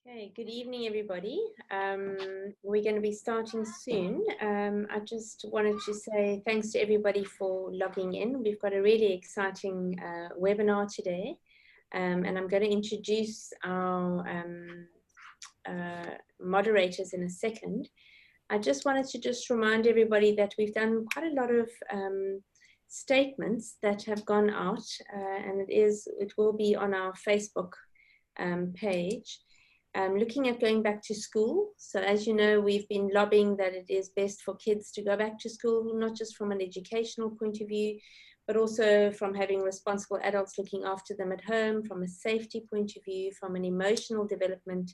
Okay, good evening, everybody. We're going to be starting soon. I just wanted to say thanks to everybody for logging in. We've got a really exciting webinar today, and I'm going to introduce our moderators in a second. I just wanted to remind everybody that we've done quite a lot of statements that have gone out, and it will be on our Facebook page. Looking at going back to school. So as you know, we've been lobbying that it is best for kids to go back to school, not just from an educational point of view, but also from having responsible adults looking after them at home, from a safety point of view, from an emotional development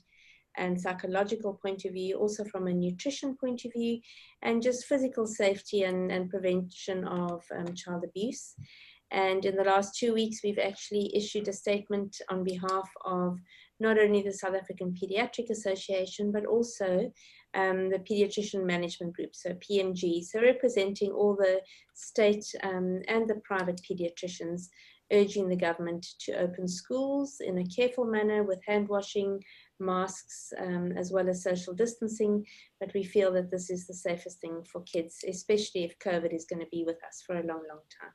and psychological point of view, also from a nutrition point of view, and just physical safety and prevention of child abuse. And in the last 2 weeks, we've actually issued a statement on behalf of not only the South African Pediatric Association, but also the Pediatrician Management Group, so PMG, so representing all the state and the private pediatricians, urging the government to open schools in a careful manner with hand washing, masks, as well as social distancing. But we feel that this is the safest thing for kids, especially if COVID is going to be with us for a long, long time.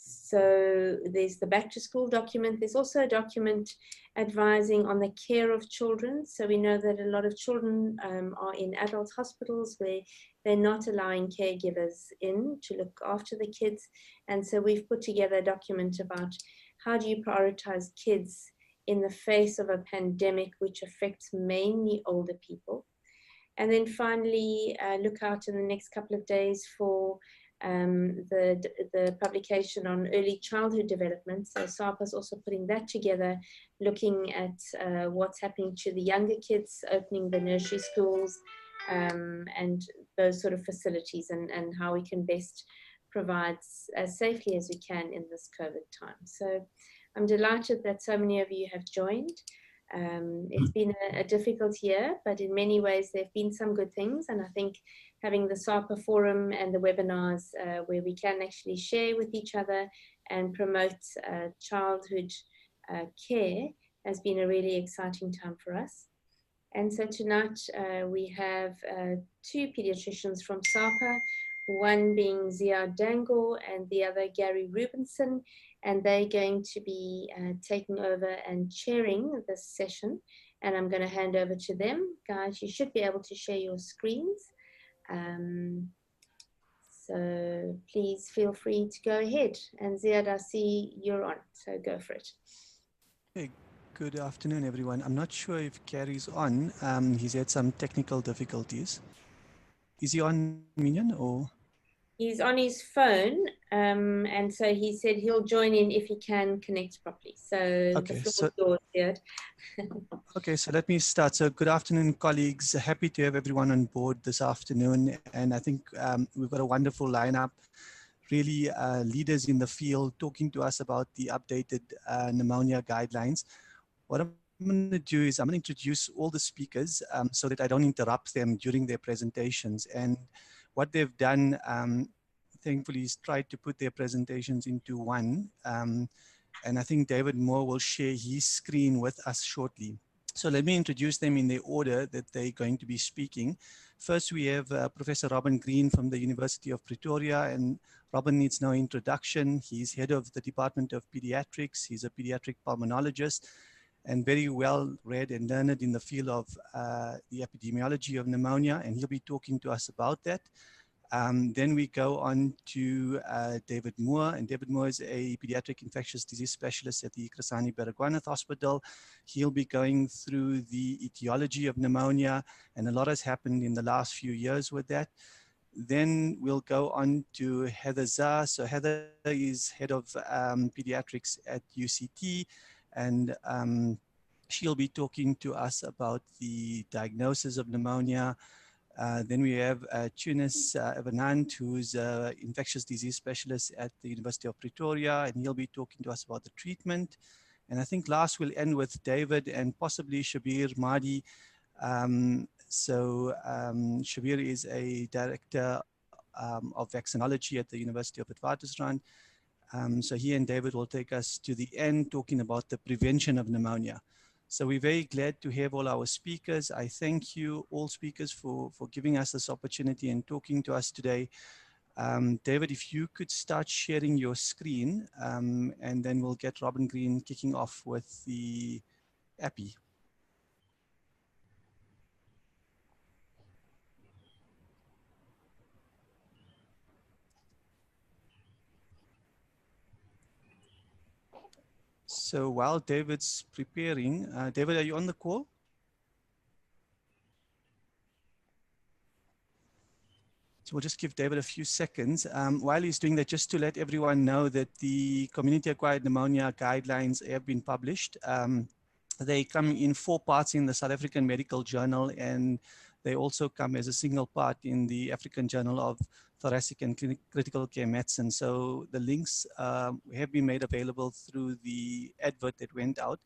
So there's the back to school document. There's also a document advising on the care of children. So we know that a lot of children are in adult hospitals where they're not allowing caregivers in to look after the kids. And so we've put together a document about how do you prioritize kids in the face of a pandemic which affects mainly older people. And then finally, look out in the next couple of days for the publication on early childhood development. So SAPA is also putting that together, looking at what's happening to the younger kids, opening the nursery schools and those sort of facilities, and how we can best provide as safely as we can in this COVID time. So I'm delighted that so many of you have joined. It's been a difficult year, but in many ways there have been some good things, and I think having the SAPA forum and the webinars where we can actually share with each other and promote childhood care has been a really exciting time for us. And so tonight we have two pediatricians from SAPA, one being Ziad Dangor and the other Gary Rubinson, and they're going to be taking over and chairing this session. And I'm going to hand over to them. Guys, you should be able to share your screens. So please feel free to go ahead. And Ziad, I see you're on, so go for it. Hey, good afternoon, everyone. I'm not sure if Gary's on. He's had some technical difficulties. Is he on, Minion, or? He's on his phone, and so he said he'll join in if he can connect properly. So okay, the floor is yours, Ziad. Okay, so let me start. So good afternoon, colleagues. Happy to have everyone on board this afternoon. And I think we've got a wonderful lineup, really leaders in the field talking to us about the updated pneumonia guidelines. What I'm going to do is I'm going to introduce all the speakers so that I don't interrupt them during their presentations. And what they've done, thankfully, is tried to put their presentations into one. And I think David Moore will share his screen with us shortly. So let me introduce them in the order that they're going to be speaking. First, we have Professor Robin Green from the University of Pretoria, and Robin needs no introduction. He's head of the Department of Pediatrics. He's a pediatric pulmonologist and very well read and learned in the field of the epidemiology of pneumonia, and he'll be talking to us about that. Then we go on to David Moore, and David Moore is a pediatric infectious disease specialist at the Krasani Baragwanath Hospital. He'll be going through the etiology of pneumonia, and a lot has happened in the last few years with that. Then we'll go on to Heather Zah. So Heather is head of pediatrics at UCT, and she'll be talking to us about the diagnosis of pneumonia. Then we have Tunis Evanant, who's an infectious disease specialist at the University of Pretoria, and he'll be talking to us about the treatment. And I think last we'll end with David and possibly Shabir Mahdi. Shabir is a director of vaccinology at the University of Witwatersrand. So he and David will take us to the end talking about the prevention of pneumonia. So we're very glad to have all our speakers. I thank you all speakers for giving us this opportunity and talking to us today. David, if you could start sharing your screen, and then we'll get Robin Green kicking off with the API. So while David's preparing, David, are you on the call? So we'll just give David a few seconds. While he's doing that, just to let everyone know that the community-acquired pneumonia guidelines have been published. They come in 4 parts in the South African Medical Journal, and they also come as a single part in the African Journal of Thoracic and Critical Care Medicine. So the links have been made available through the advert that went out.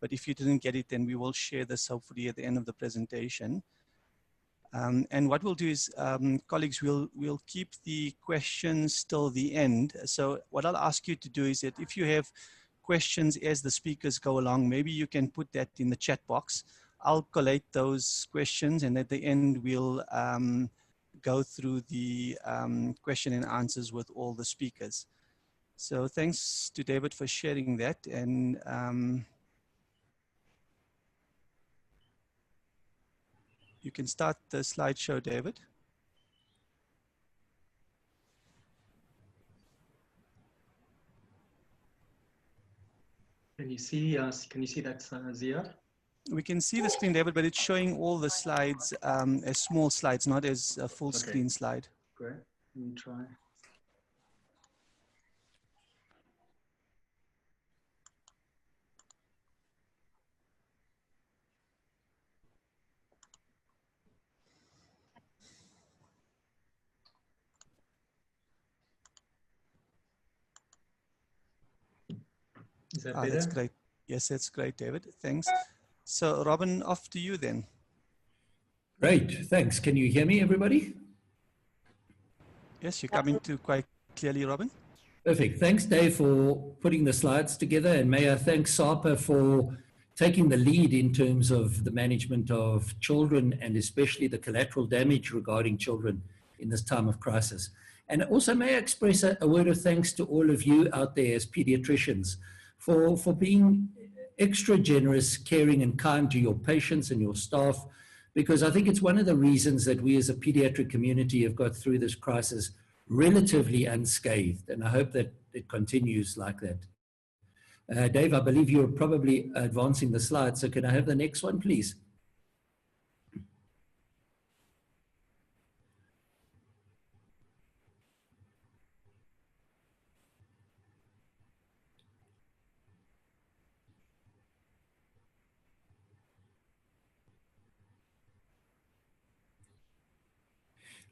But if you didn't get it, then we will share this hopefully at the end of the presentation. And what we'll do is, colleagues, we'll keep the questions till the end. So what I'll ask you to do is that if you have questions as the speakers go along, maybe you can put that in the chat box. I'll collate those questions, and at the end we'll go through the question and answers with all the speakers. So thanks to David for sharing that. And you can start the slideshow, David. Can you see that, Ziad? We can see the screen, David, but it's showing all the slides as small slides, not as a full screen slide. Great. Let me try. Is that better? That's great. Yes, that's great, David. Thanks. So, Robin, off to you then. Great. Thanks. Can you hear me, everybody? Yes, you're coming to quite clearly, Robin. Perfect. Thanks, Dave, for putting the slides together. And may I thank SAPA for taking the lead in terms of the management of children, and especially the collateral damage regarding children in this time of crisis. And also may I express a word of thanks to all of you out there as pediatricians for being extra generous, caring and kind to your patients and your staff, because I think it's one of the reasons that we as a pediatric community have got through this crisis relatively unscathed. And I hope that it continues like that. Dave, I believe you're probably advancing the slides. So can I have the next one, please?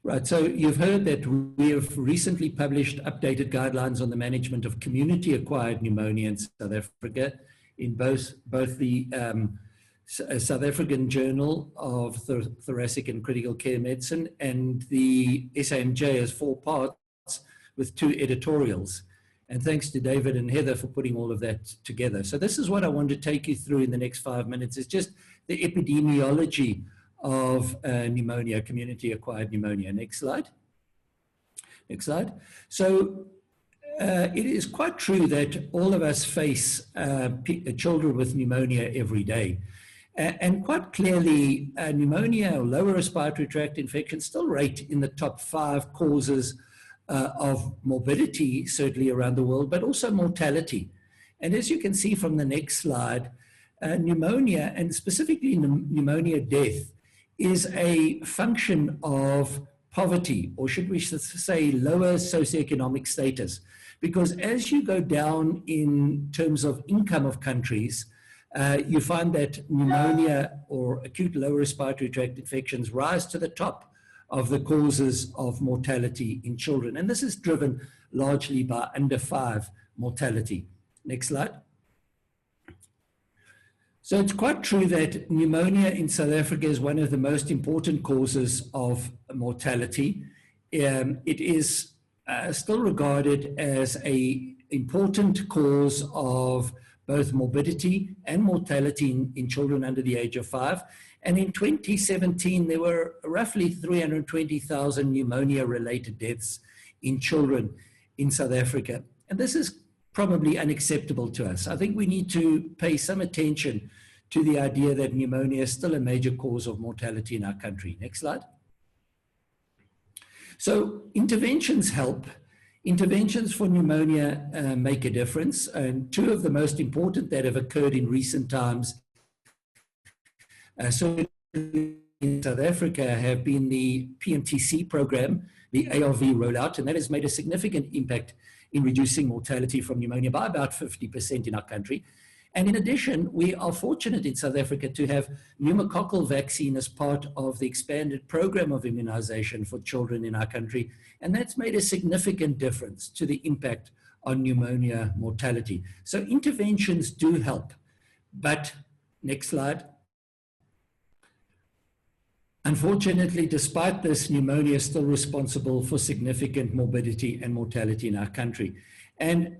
Right, so you've heard that we have recently published updated guidelines on the management of community-acquired pneumonia in South Africa in both the South African Journal of Thoracic and Critical Care Medicine and the SAMJ as 4 parts with 2 editorials. And thanks to David and Heather for putting all of that together. So this is what I want to take you through in the next 5 minutes. It's just the epidemiology of pneumonia, community-acquired pneumonia. Next slide. Next slide. So it is quite true that all of us face children with pneumonia every day. And quite clearly, pneumonia or lower respiratory tract infections still rate in the top 5 causes of morbidity, certainly around the world, but also mortality. And as you can see from the next slide, pneumonia, and specifically pneumonia death, is a function of poverty, or should we say lower socioeconomic status. Because as you go down in terms of income of countries, you find that pneumonia or acute lower respiratory tract infections rise to the top of the causes of mortality in children. And this is driven largely by under 5 mortality. Next slide. So it's quite true that pneumonia in South Africa is one of the most important causes of mortality. It is still regarded as an important cause of both morbidity and mortality in children under the age of 5. And in 2017, there were roughly 320,000 pneumonia-related deaths in children in South Africa. And this is probably unacceptable to us. I think we need to pay some attention to the idea that pneumonia is still a major cause of mortality in our country. Next slide. So interventions help. Interventions for pneumonia make a difference. And two of the most important that have occurred in recent times, so in South Africa, have been the PMTC program, the ARV rollout, and that has made a significant impact in reducing mortality from pneumonia by about 50% in our country. And in addition, we are fortunate in South Africa to have pneumococcal vaccine as part of the expanded program of immunization for children in our country. And that's made a significant difference to the impact on pneumonia mortality. So interventions do help. But, next slide. Unfortunately, despite this, pneumonia is still responsible for significant morbidity and mortality in our country. And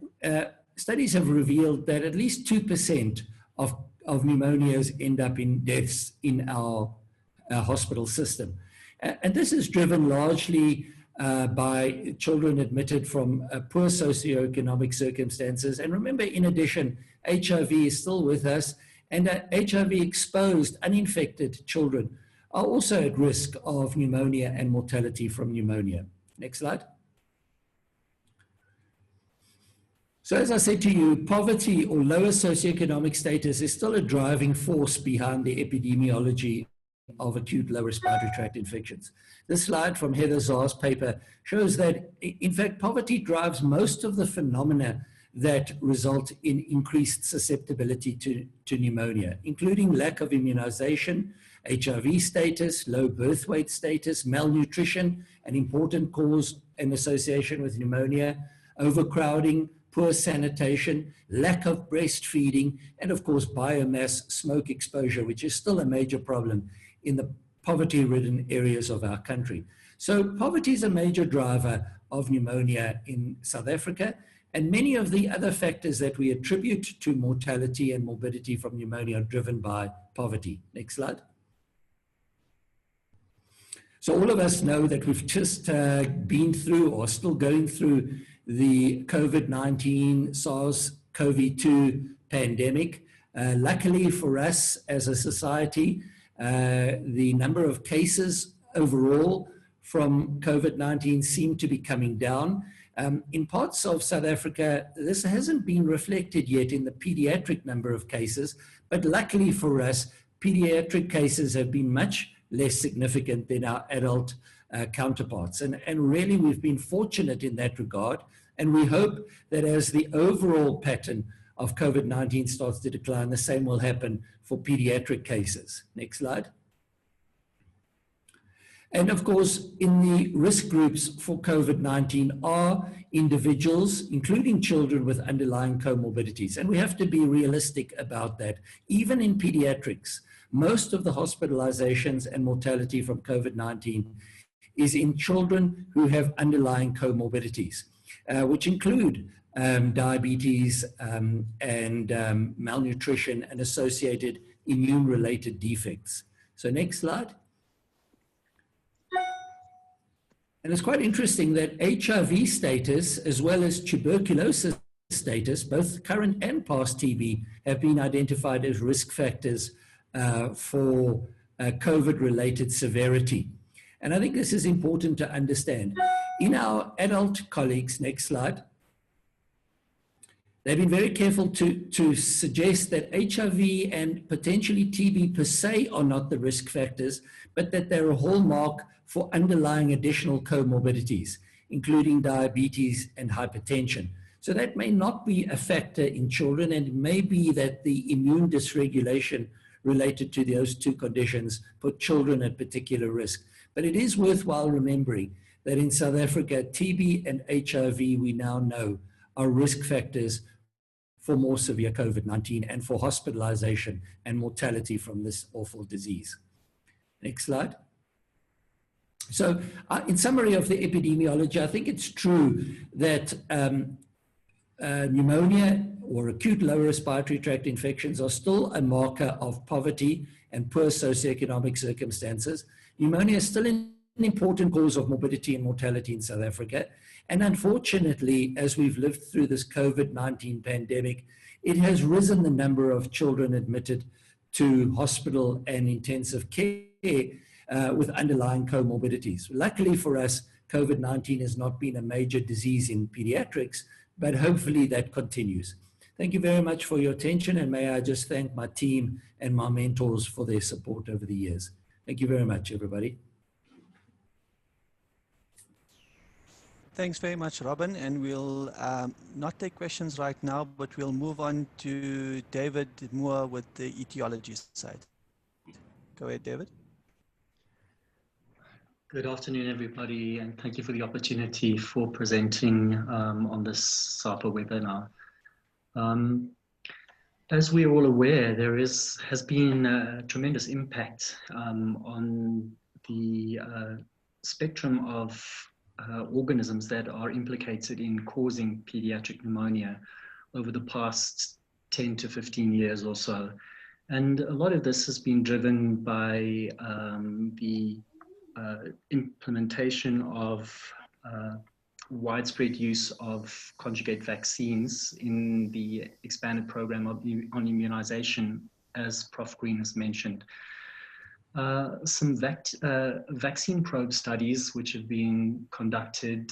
studies have revealed that at least 2% of pneumonias end up in deaths in our hospital system. And this is driven largely by children admitted from poor socioeconomic circumstances. And remember, in addition, HIV is still with us, and HIV-exposed, uninfected children are also at risk of pneumonia and mortality from pneumonia. Next slide. So as I said to you, poverty or lower socioeconomic status is still a driving force behind the epidemiology of acute lower respiratory tract infections. This slide from Heather Zaar's paper shows that, in fact, poverty drives most of the phenomena that result in increased susceptibility to pneumonia, including lack of immunization, HIV status, low birth weight status, malnutrition, an important cause and association with pneumonia, overcrowding, poor sanitation, lack of breastfeeding, and of course biomass smoke exposure, which is still a major problem in the poverty-ridden areas of our country. So poverty is a major driver of pneumonia in South Africa, and many of the other factors that we attribute to mortality and morbidity from pneumonia are driven by poverty. Next slide. So all of us know that we've just been through or still going through the COVID-19 SARS-CoV-2 pandemic. Luckily for us as a society, the number of cases overall from COVID-19 seem to be coming down. In parts of South Africa, this hasn't been reflected yet in the pediatric number of cases, but luckily for us, pediatric cases have been much less significant than our adult counterparts. And really, we've been fortunate in that regard. And we hope that as the overall pattern of COVID-19 starts to decline, the same will happen for pediatric cases. Next slide. And of course, in the risk groups for COVID-19 are individuals, including children with underlying comorbidities. And we have to be realistic about that. Even in pediatrics, most of the hospitalizations and mortality from COVID-19 is in children who have underlying comorbidities, which include diabetes and malnutrition and associated immune-related defects. So next slide. And it's quite interesting that HIV status, as well as tuberculosis status, both current and past TB, have been identified as risk factors for COVID-related severity. And I think this is important to understand. In our adult colleagues, next slide, they've been very careful to suggest that HIV and potentially TB per se are not the risk factors, but that they're a hallmark for underlying additional comorbidities, including diabetes and hypertension. So that may not be a factor in children, and it may be that the immune dysregulation related to those two conditions put children at particular risk. But it is worthwhile remembering that in South Africa, TB and HIV, we now know, are risk factors for more severe COVID-19 and for hospitalization and mortality from this awful disease. Next slide. So in summary of the epidemiology, I think it's true that pneumonia or acute lower respiratory tract infections are still a marker of poverty and poor socioeconomic circumstances. Pneumonia is still an important cause of morbidity and mortality in South Africa. And unfortunately, as we've lived through this COVID-19 pandemic, it has risen the number of children admitted to hospital and intensive care with underlying comorbidities. Luckily for us, COVID-19 has not been a major disease in pediatrics, but hopefully that continues. Thank you very much for your attention, and may I just thank my team and my mentors for their support over the years. Thank you very much, everybody. Thanks very much, Robin, and we'll not take questions right now, but we'll move on to David Moore with the etiology side. Go ahead, David. Good afternoon, everybody, and thank you for the opportunity for presenting on this SAPA webinar. As we're all aware, there has been a tremendous impact on the spectrum of organisms that are implicated in causing pediatric pneumonia over the past 10 to 15 years or so. And a lot of this has been driven by the implementation of widespread use of conjugate vaccines in the expanded program on immunization, as Prof. Green has mentioned. Some vaccine probe studies which have been conducted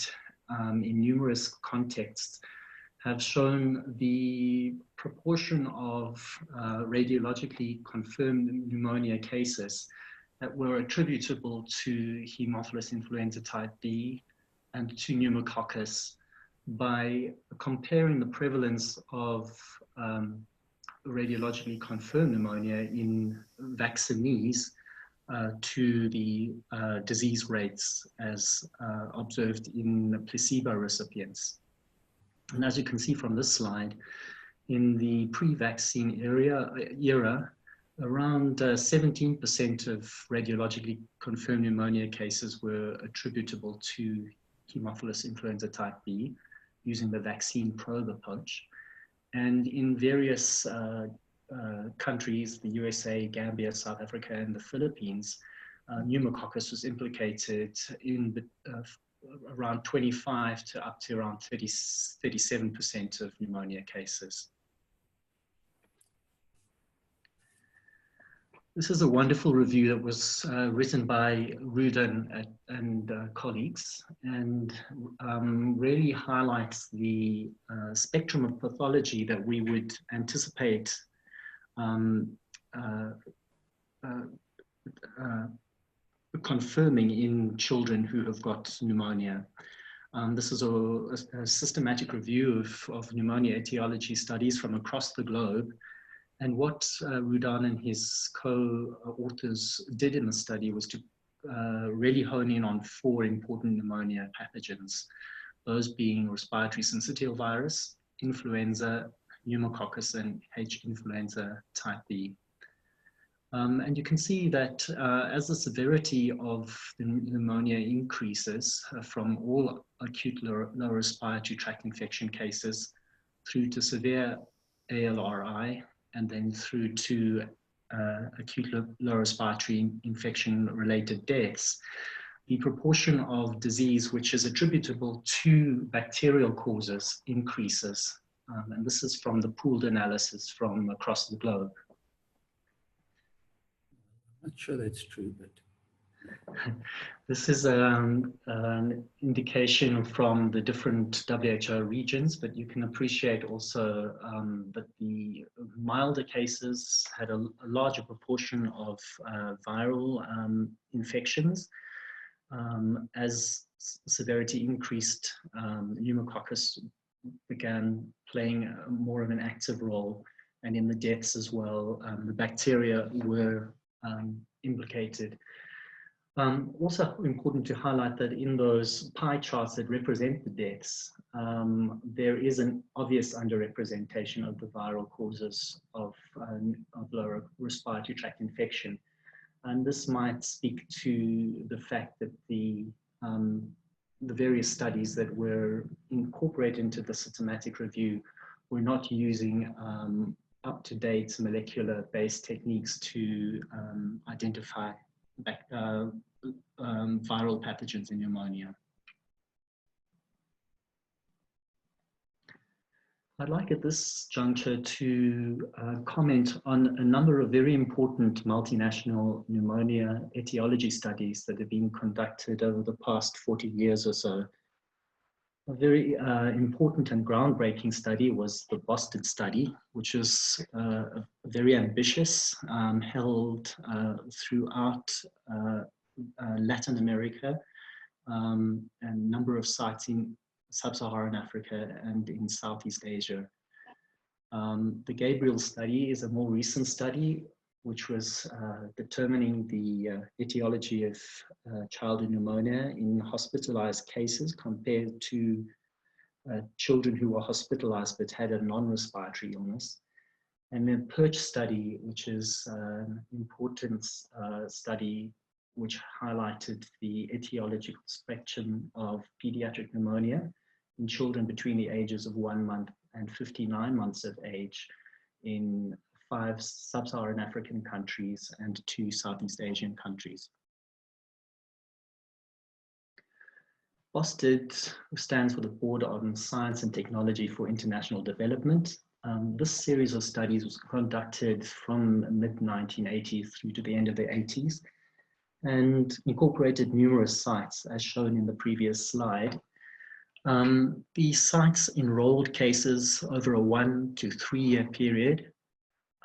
in numerous contexts have shown the proportion of radiologically confirmed pneumonia cases that were attributable to Haemophilus influenza type B and to pneumococcus by comparing the prevalence of radiologically confirmed pneumonia in vaccinees to the disease rates as observed in placebo recipients. And as you can see from this slide, in the pre-vaccine era, around 17% of radiologically confirmed pneumonia cases were attributable to Haemophilus influenza type B using the vaccine probe approach. And in various countries, the USA, Gambia, South Africa, and the Philippines, pneumococcus was implicated in around 25 to up to around 37% of pneumonia cases. This is a wonderful review that was written by Rudan and colleagues, and really highlights the spectrum of pathology that we would anticipate confirming in children who have got pneumonia. This is a systematic review of pneumonia etiology studies from across the globe. And what Rudan and his co-authors did in the study was to really hone in on 4 important pneumonia pathogens, those being respiratory syncytial virus, influenza, pneumococcus, and H. influenza type B. And you can see that as the severity of the pneumonia increases from all acute lower respiratory tract infection cases through to severe ALRI, and then through to acute lower respiratory infection-related deaths, the proportion of disease which is attributable to bacterial causes increases. And this is from the pooled analysis from across the globe. I'm not sure that's true, but... This is an indication from the different WHO regions, but you can appreciate also that the milder cases had a larger proportion of viral infections. As severity increased, pneumococcus began playing more of an active role, and in the deaths as well, the bacteria were implicated. Also important to highlight that in those pie charts that represent the deaths, there is an obvious underrepresentation of the viral causes of lower respiratory tract infection. And this might speak to the fact that the the various studies that were incorporated into the systematic review were not using up-to-date molecular-based techniques to identify viral pathogens in pneumonia. I'd like at this juncture to comment on a number of very important multinational pneumonia etiology studies that have been conducted over the past 40 years or so. A very important and groundbreaking study was the Boston study, which is very ambitious, held throughout Latin America and a number of sites in Sub-Saharan Africa and in Southeast Asia. The Gabriel study is a more recent study which was determining the etiology of childhood pneumonia in hospitalized cases compared to children who were hospitalized but had a non-respiratory illness. And the Perch study, which is an important study which highlighted the etiological spectrum of pediatric pneumonia in children between the ages of 1 month and 59 months of age in 5 sub-Saharan African countries and 2 Southeast Asian countries. BOSTED stands for the Board on Science and Technology for International Development. This series of studies was conducted from mid-1980s through to the end of the 80s and incorporated numerous sites as shown in the previous slide. The sites enrolled cases over a 1 to 3 year period,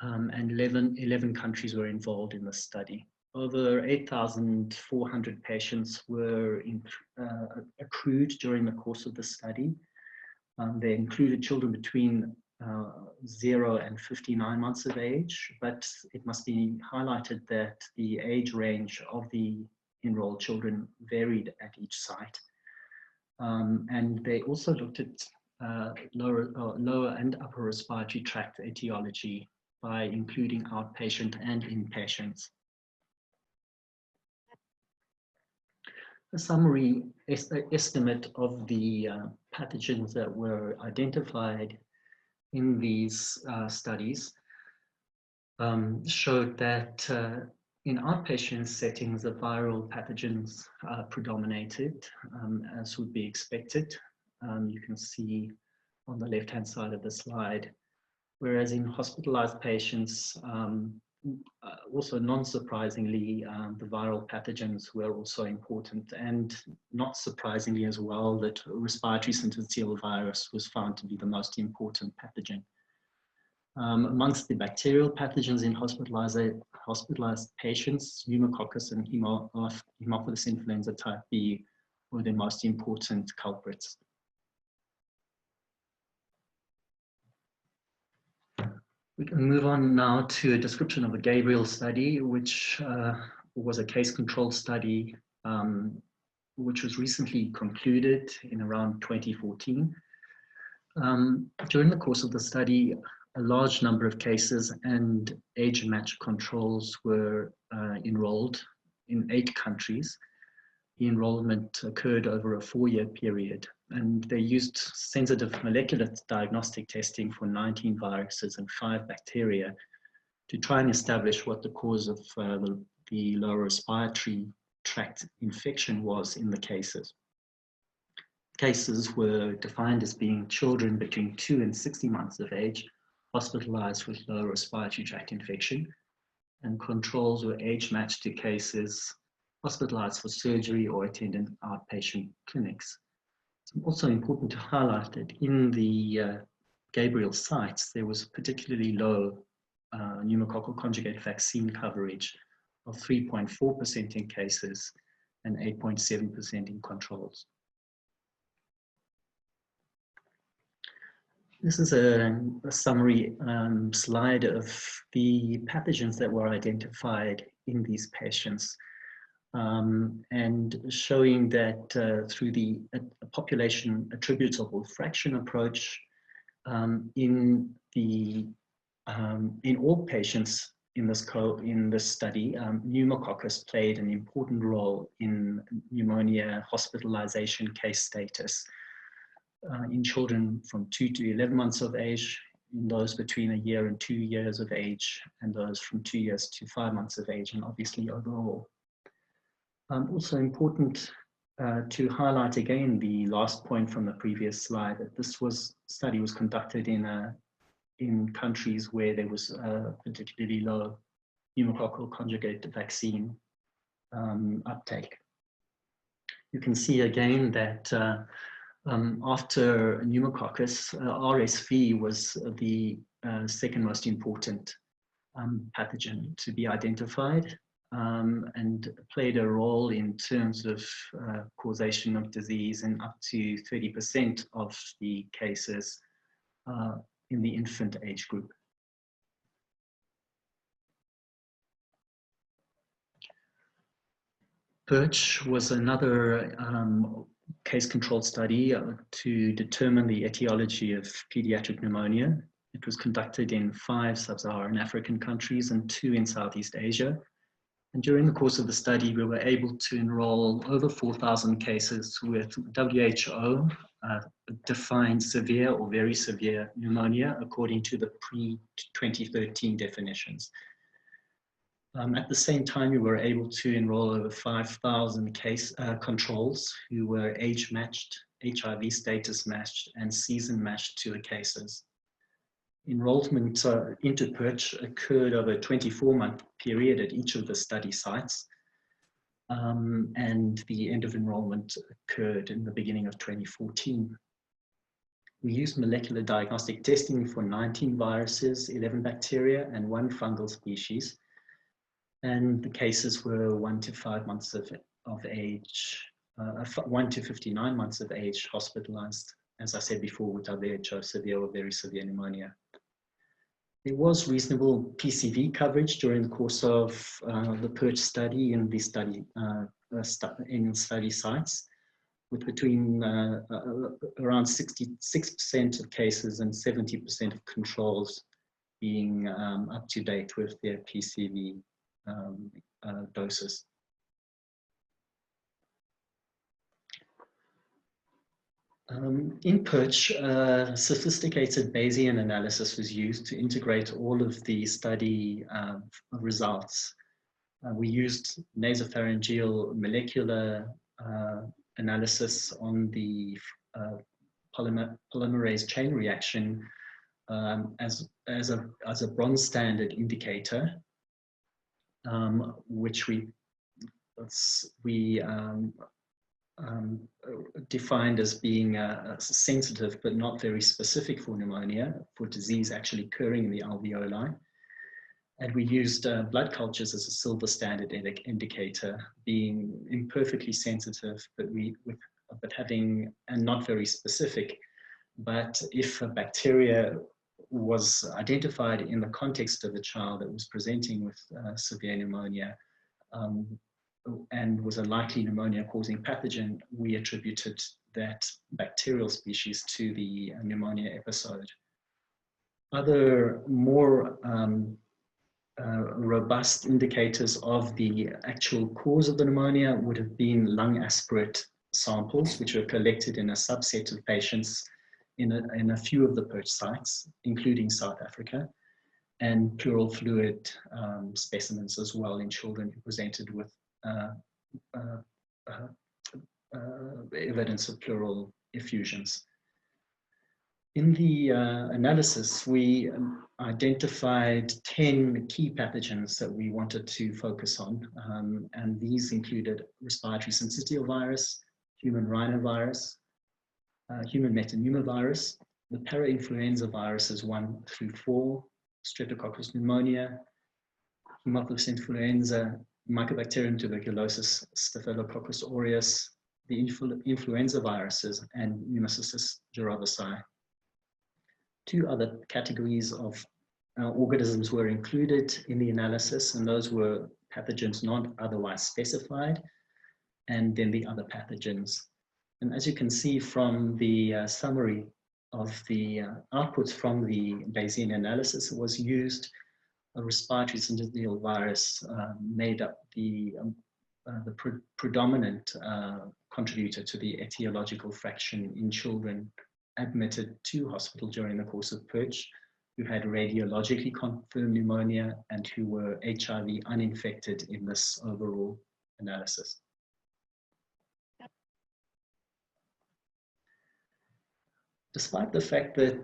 and 11 countries were involved in the study. Over 8,400 patients were accrued during the course of the study. They included children between 0 and 59 months of age, but it must be highlighted that the age range of the enrolled children varied at each site. And they also looked at lower and upper respiratory tract etiology by including outpatient and inpatients. A summary estimate of the pathogens that were identified in these studies showed that in outpatient settings, the viral pathogens predominated, as would be expected. You can see on the left-hand side of the slide, whereas in hospitalized patients, also non-surprisingly, the viral pathogens were also important, and not surprisingly as well, that respiratory syncytial virus was found to be the most important pathogen. Amongst the bacterial pathogens in hospitalized patients, pneumococcus and Haemophilus influenza type B were the most important culprits. We can move on now to a description of the Gabriel study, which was a case control study which was recently concluded in around 2014. During the course of the study, a large number of cases and age-matched controls were enrolled in 8 countries. The enrollment occurred over a 4-year period, and they used sensitive molecular diagnostic testing for 19 viruses and 5 bacteria to try and establish what the cause of the lower respiratory tract infection was in the cases. Cases were defined as being children between 2 and 60 months of age, hospitalized with lower respiratory tract infection, and controls were age-matched to cases hospitalized for surgery or attended outpatient clinics. It's also important to highlight that in the Gabriel sites, there was particularly low pneumococcal conjugate vaccine coverage of 3.4% in cases and 8.7% in controls. This is a summary slide of the pathogens that were identified in these patients, and showing that through the population attributable fraction approach, in all patients, in this study, pneumococcus played an important role in pneumonia hospitalization case status in children from 2 to 11 months of age, in those between 1 year and 2 years of age, and those from 2 years to 5 months of age, and obviously overall. Also important to highlight again the last point from the previous slide, that this study was conducted in countries where there was a particularly low pneumococcal conjugate vaccine uptake. You can see again that after pneumococcus, RSV was the second most important pathogen to be identified, and played a role in terms of causation of disease in up to 30% of the cases in the infant age group. PERCH was another case-controlled study to determine the etiology of pediatric pneumonia. It was conducted in 5 sub-Saharan African countries and 2 in Southeast Asia. And during the course of the study, we were able to enroll over 4,000 cases with WHO defined severe or very severe pneumonia according to the pre-2013 definitions. At the same time, we were able to enroll over 5,000 case controls who were age-matched, HIV status matched, and season-matched to the cases. Enrollment into PERCH occurred over a 24-month period at each of the study sites, and the end of enrollment occurred in the beginning of 2014. We used molecular diagnostic testing for 19 viruses, 11 bacteria, and 1 fungal species. And the cases were 1 to 5 months of age, 1 to 59 months of age, hospitalized, as I said before, with WHO severe or very severe pneumonia. There was reasonable PCV coverage during the course of the PERCH study in the study sites, with between around 66% of cases and 70% of controls being up to date with their PCV doses. In PERCH, sophisticated Bayesian analysis was used to integrate all of the study results. We used nasopharyngeal molecular analysis on the polymerase chain reaction as a bronze standard indicator, which we defined as being sensitive but not very specific for pneumonia, for disease actually occurring in the alveoli. And we used blood cultures as a silver standard indicator, being imperfectly sensitive, but having, and not very specific. But if a bacteria was identified in the context of a child that was presenting with severe pneumonia, and was a likely pneumonia-causing pathogen, we attributed that bacterial species to the pneumonia episode. Other more robust indicators of the actual cause of the pneumonia would have been lung aspirate samples, which were collected in a subset of patients in a few of the PERCH sites, including South Africa, and pleural fluid specimens as well in children who presented with evidence of pleural effusions. In the analysis, we identified 10 key pathogens that we wanted to focus on, and these included respiratory syncytial virus, human rhinovirus, human metapneumovirus, the parainfluenza viruses 1 through 4, Streptococcus pneumonia, Haemophilus influenza, Mycobacterium tuberculosis, Staphylococcus aureus, the influenza viruses, and Pneumocystis jirovecii. 2 other categories of organisms were included in the analysis, and those were pathogens not otherwise specified, and then the other pathogens. And as you can see from the summary of the outputs from the Bayesian analysis, it was used a respiratory syncytial virus made up the predominant contributor to the etiological fraction in children admitted to hospital during the course of purge, who had radiologically confirmed pneumonia and who were HIV uninfected in this overall analysis. Despite the fact that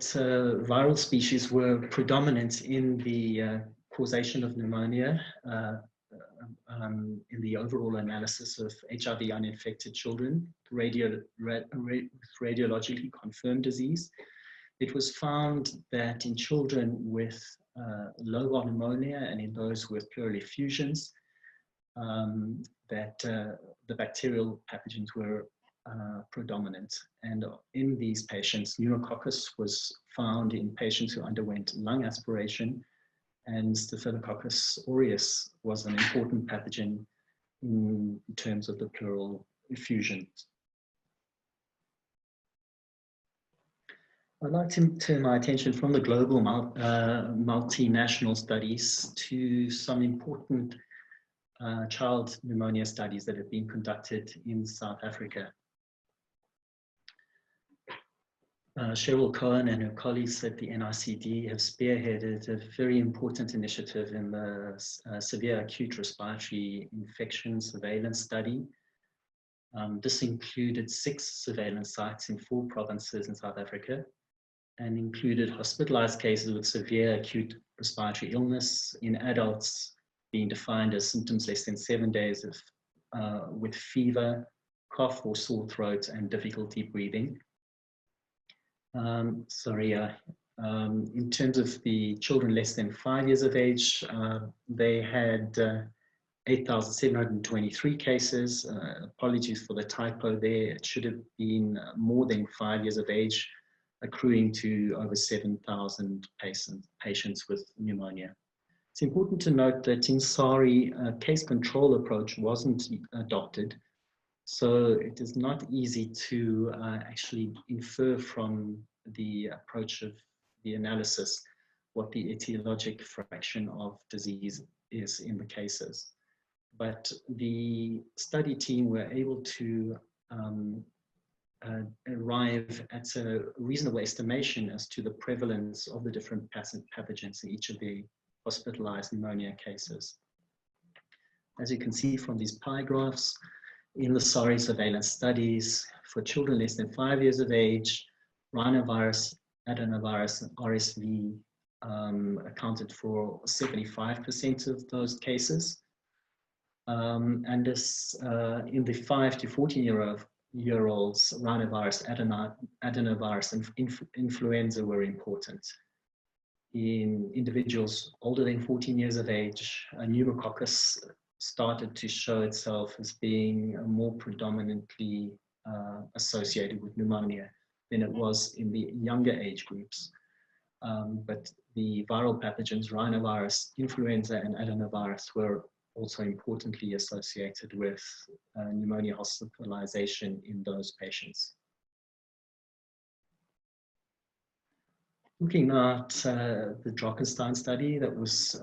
viral species were predominant in the causation of pneumonia, in the overall analysis of HIV uninfected children, radiologically confirmed disease, it was found that in children with lobar pneumonia and in those with pleural effusions, that the bacterial pathogens were predominant. And in these patients, pneumococcus was found in patients who underwent lung aspiration, and Staphylococcus aureus was an important pathogen in terms of the pleural effusions. I'd like to turn my attention from the global multinational studies to some important child pneumonia studies that have been conducted in South Africa. Cheryl Cohen and her colleagues at the NICD have spearheaded a very important initiative in the severe acute respiratory infection surveillance study. This included 6 surveillance sites in 4 provinces in South Africa and included hospitalized cases with severe acute respiratory illness in adults being defined as symptoms less than 7 days with fever, cough or sore throat, and difficulty breathing. In terms of the children less than 5 years of age, they had 8,723 cases. Apologies for the typo there. It should have been more than 5 years of age, accruing to over 7,000 patients with pneumonia. It's important to note that in SARI, a case control approach wasn't adopted. So it is not easy to actually infer from the approach of the analysis what the etiologic fraction of disease is in the cases. But the study team were able to arrive at a reasonable estimation as to the prevalence of the different pathogens in each of the hospitalized pneumonia cases. As you can see from these pie graphs, in the SARI surveillance studies for children less than 5 years of age, rhinovirus, adenovirus, and RSV accounted for 75% of those cases. And this, in the 5 to 14-year-olds, rhinovirus, adenovirus, and influenza were important. In individuals older than 14 years of age, pneumococcus started to show itself as being more predominantly associated with pneumonia than it was in the younger age groups. But the viral pathogens, rhinovirus, influenza, and adenovirus were also importantly associated with pneumonia hospitalization in those patients. Looking at the Drockenstein study that was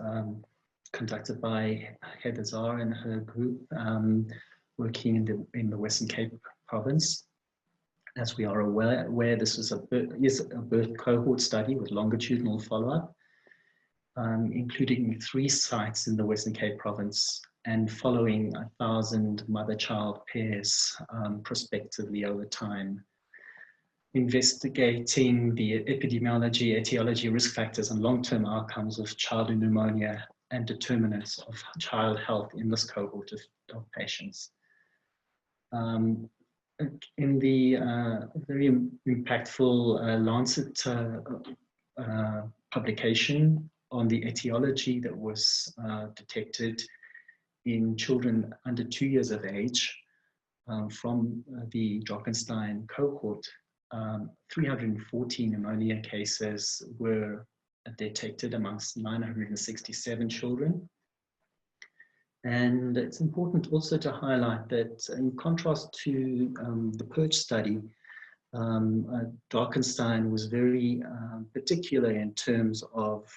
conducted by Heather Zar and her group working in the Western Cape province. As we are aware this is a birth cohort study with longitudinal follow-up, including 3 sites in the Western Cape province and following 1,000 mother-child pairs prospectively over time, investigating the epidemiology, etiology, risk factors, and long-term outcomes of childhood pneumonia and determinants of child health in this cohort of patients. In the very impactful Lancet publication on the etiology that was detected in children under 2 years of age from the Drockenstein cohort, 314 pneumonia cases were detected amongst 967 children. And it's important also to highlight that in contrast to the PERCH study, Drockenstein was very particular in terms of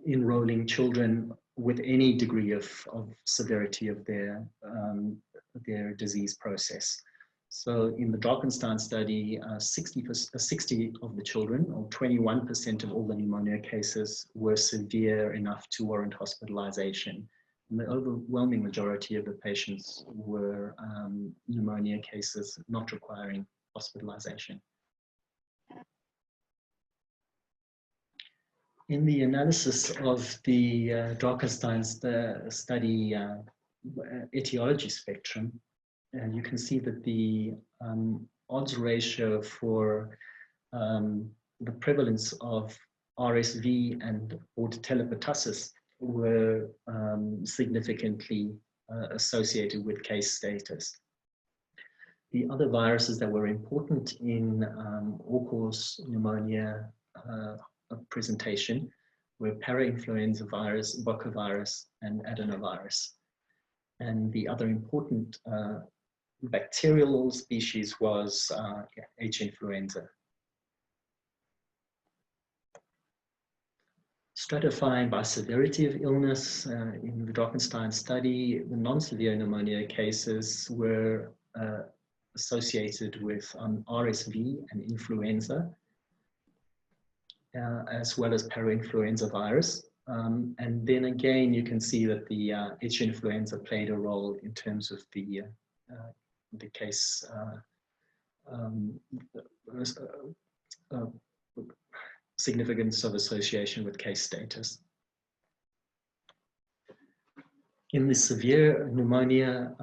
enrolling children with any degree of severity of their disease process. So in the Drakenstein study, 60 of the children, or 21% of all the pneumonia cases, were severe enough to warrant hospitalization. And the overwhelming majority of the patients were pneumonia cases not requiring hospitalization. In the analysis of the Drakenstein study etiology spectrum, you can see that the odds ratio for the prevalence of RSV and bordetella pertussis were significantly associated with case status. The other viruses that were important in all-cause pneumonia presentation were parainfluenza virus, bocavirus, and adenovirus. And the other important bacterial species was H. influenza. Stratifying by severity of illness, in the Drakenstein study, the non-severe pneumonia cases were associated with RSV and influenza, as well as parainfluenza virus. And then again, you can see that the H. influenza played a role in terms of the case significance of association with case status. In the severe pneumonia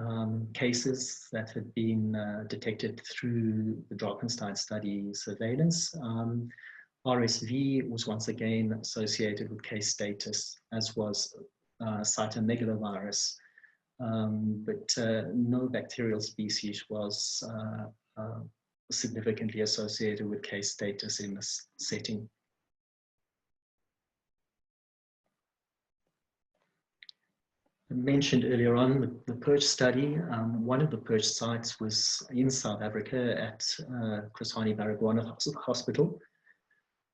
cases that had been detected through the Drakenstein study surveillance, RSV was once again associated with case status, as was cytomegalovirus, but no bacterial species was significantly associated with case status in this setting. I mentioned earlier on the PERCH study. One of the PERCH sites was in South Africa at Chris Hani Baragwanath Hospital.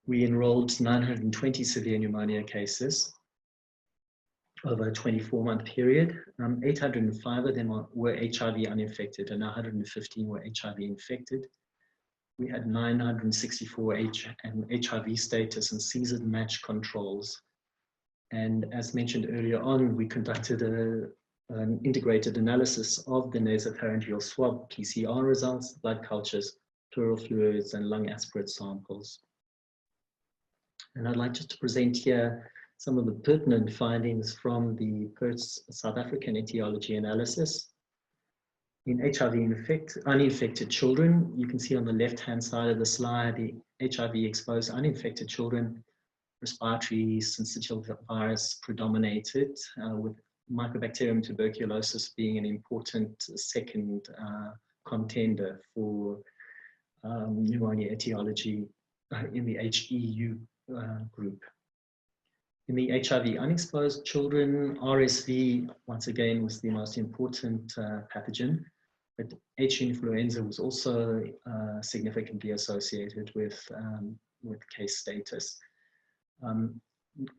We enrolled 920 severe pneumonia cases over a 24-month period. 805 of them were HIV uninfected and 115 were HIV infected. We had 964 HIV status and season match controls. And as mentioned earlier on, we conducted an integrated analysis of the nasopharyngeal swab PCR results, blood cultures, pleural fluids, and lung aspirate samples. And I'd like just to present here some of the pertinent findings from the PERCH South African etiology analysis. In HIV uninfected children, you can see on the left-hand side of the slide, the HIV-exposed uninfected children, respiratory syncytial virus predominated, with Mycobacterium tuberculosis being an important second contender for pneumonia etiology in the HEU group. In the HIV unexposed children, RSV, once again, was the most important pathogen, but H. influenza was also significantly associated with case status.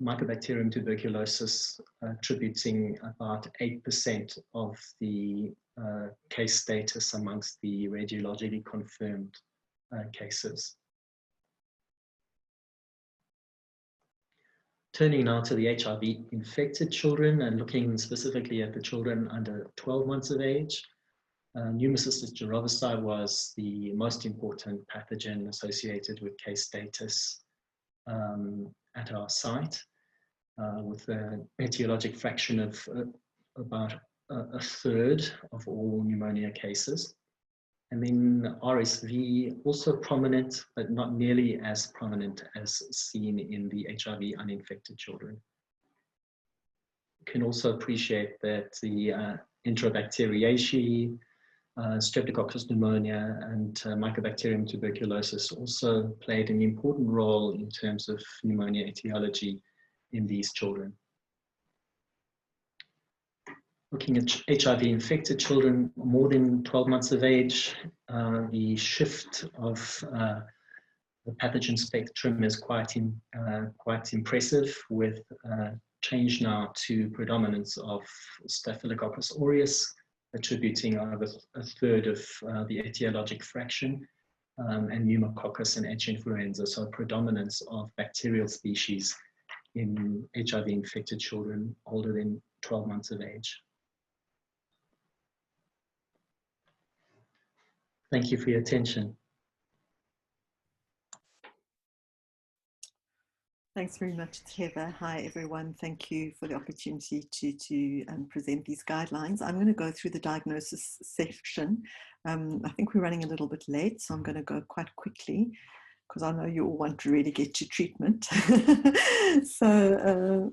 Mycobacterium tuberculosis attributing about 8% of the case status amongst the radiologically confirmed cases. Turning now to the HIV infected children and looking specifically at the children under 12 months of age, Pneumocystis jirovecii was the most important pathogen associated with case status at our site, with an etiologic fraction of about a third of all pneumonia cases. And then RSV also prominent, but not nearly as prominent as seen in the HIV uninfected children. You can also appreciate that the Enterobacteriaceae, Streptococcus pneumonia, and Mycobacterium tuberculosis also played an important role in terms of pneumonia etiology in these children. Looking at HIV-infected children more than 12 months of age, the shift of The pathogen spectrum is quite impressive, with change now to predominance of Staphylococcus aureus, attributing over a third of the etiologic fraction, and pneumococcus and H. influenza, so predominance of bacterial species in HIV-infected children older than 12 months of age. Thank you for your attention. Thanks very much, Trevor. Hi, everyone. Thank you for the opportunity to present these guidelines. I'm going to go through the diagnosis section. I think we're running a little bit late, so I'm going to go quite quickly because I know you all want to really get to treatment. So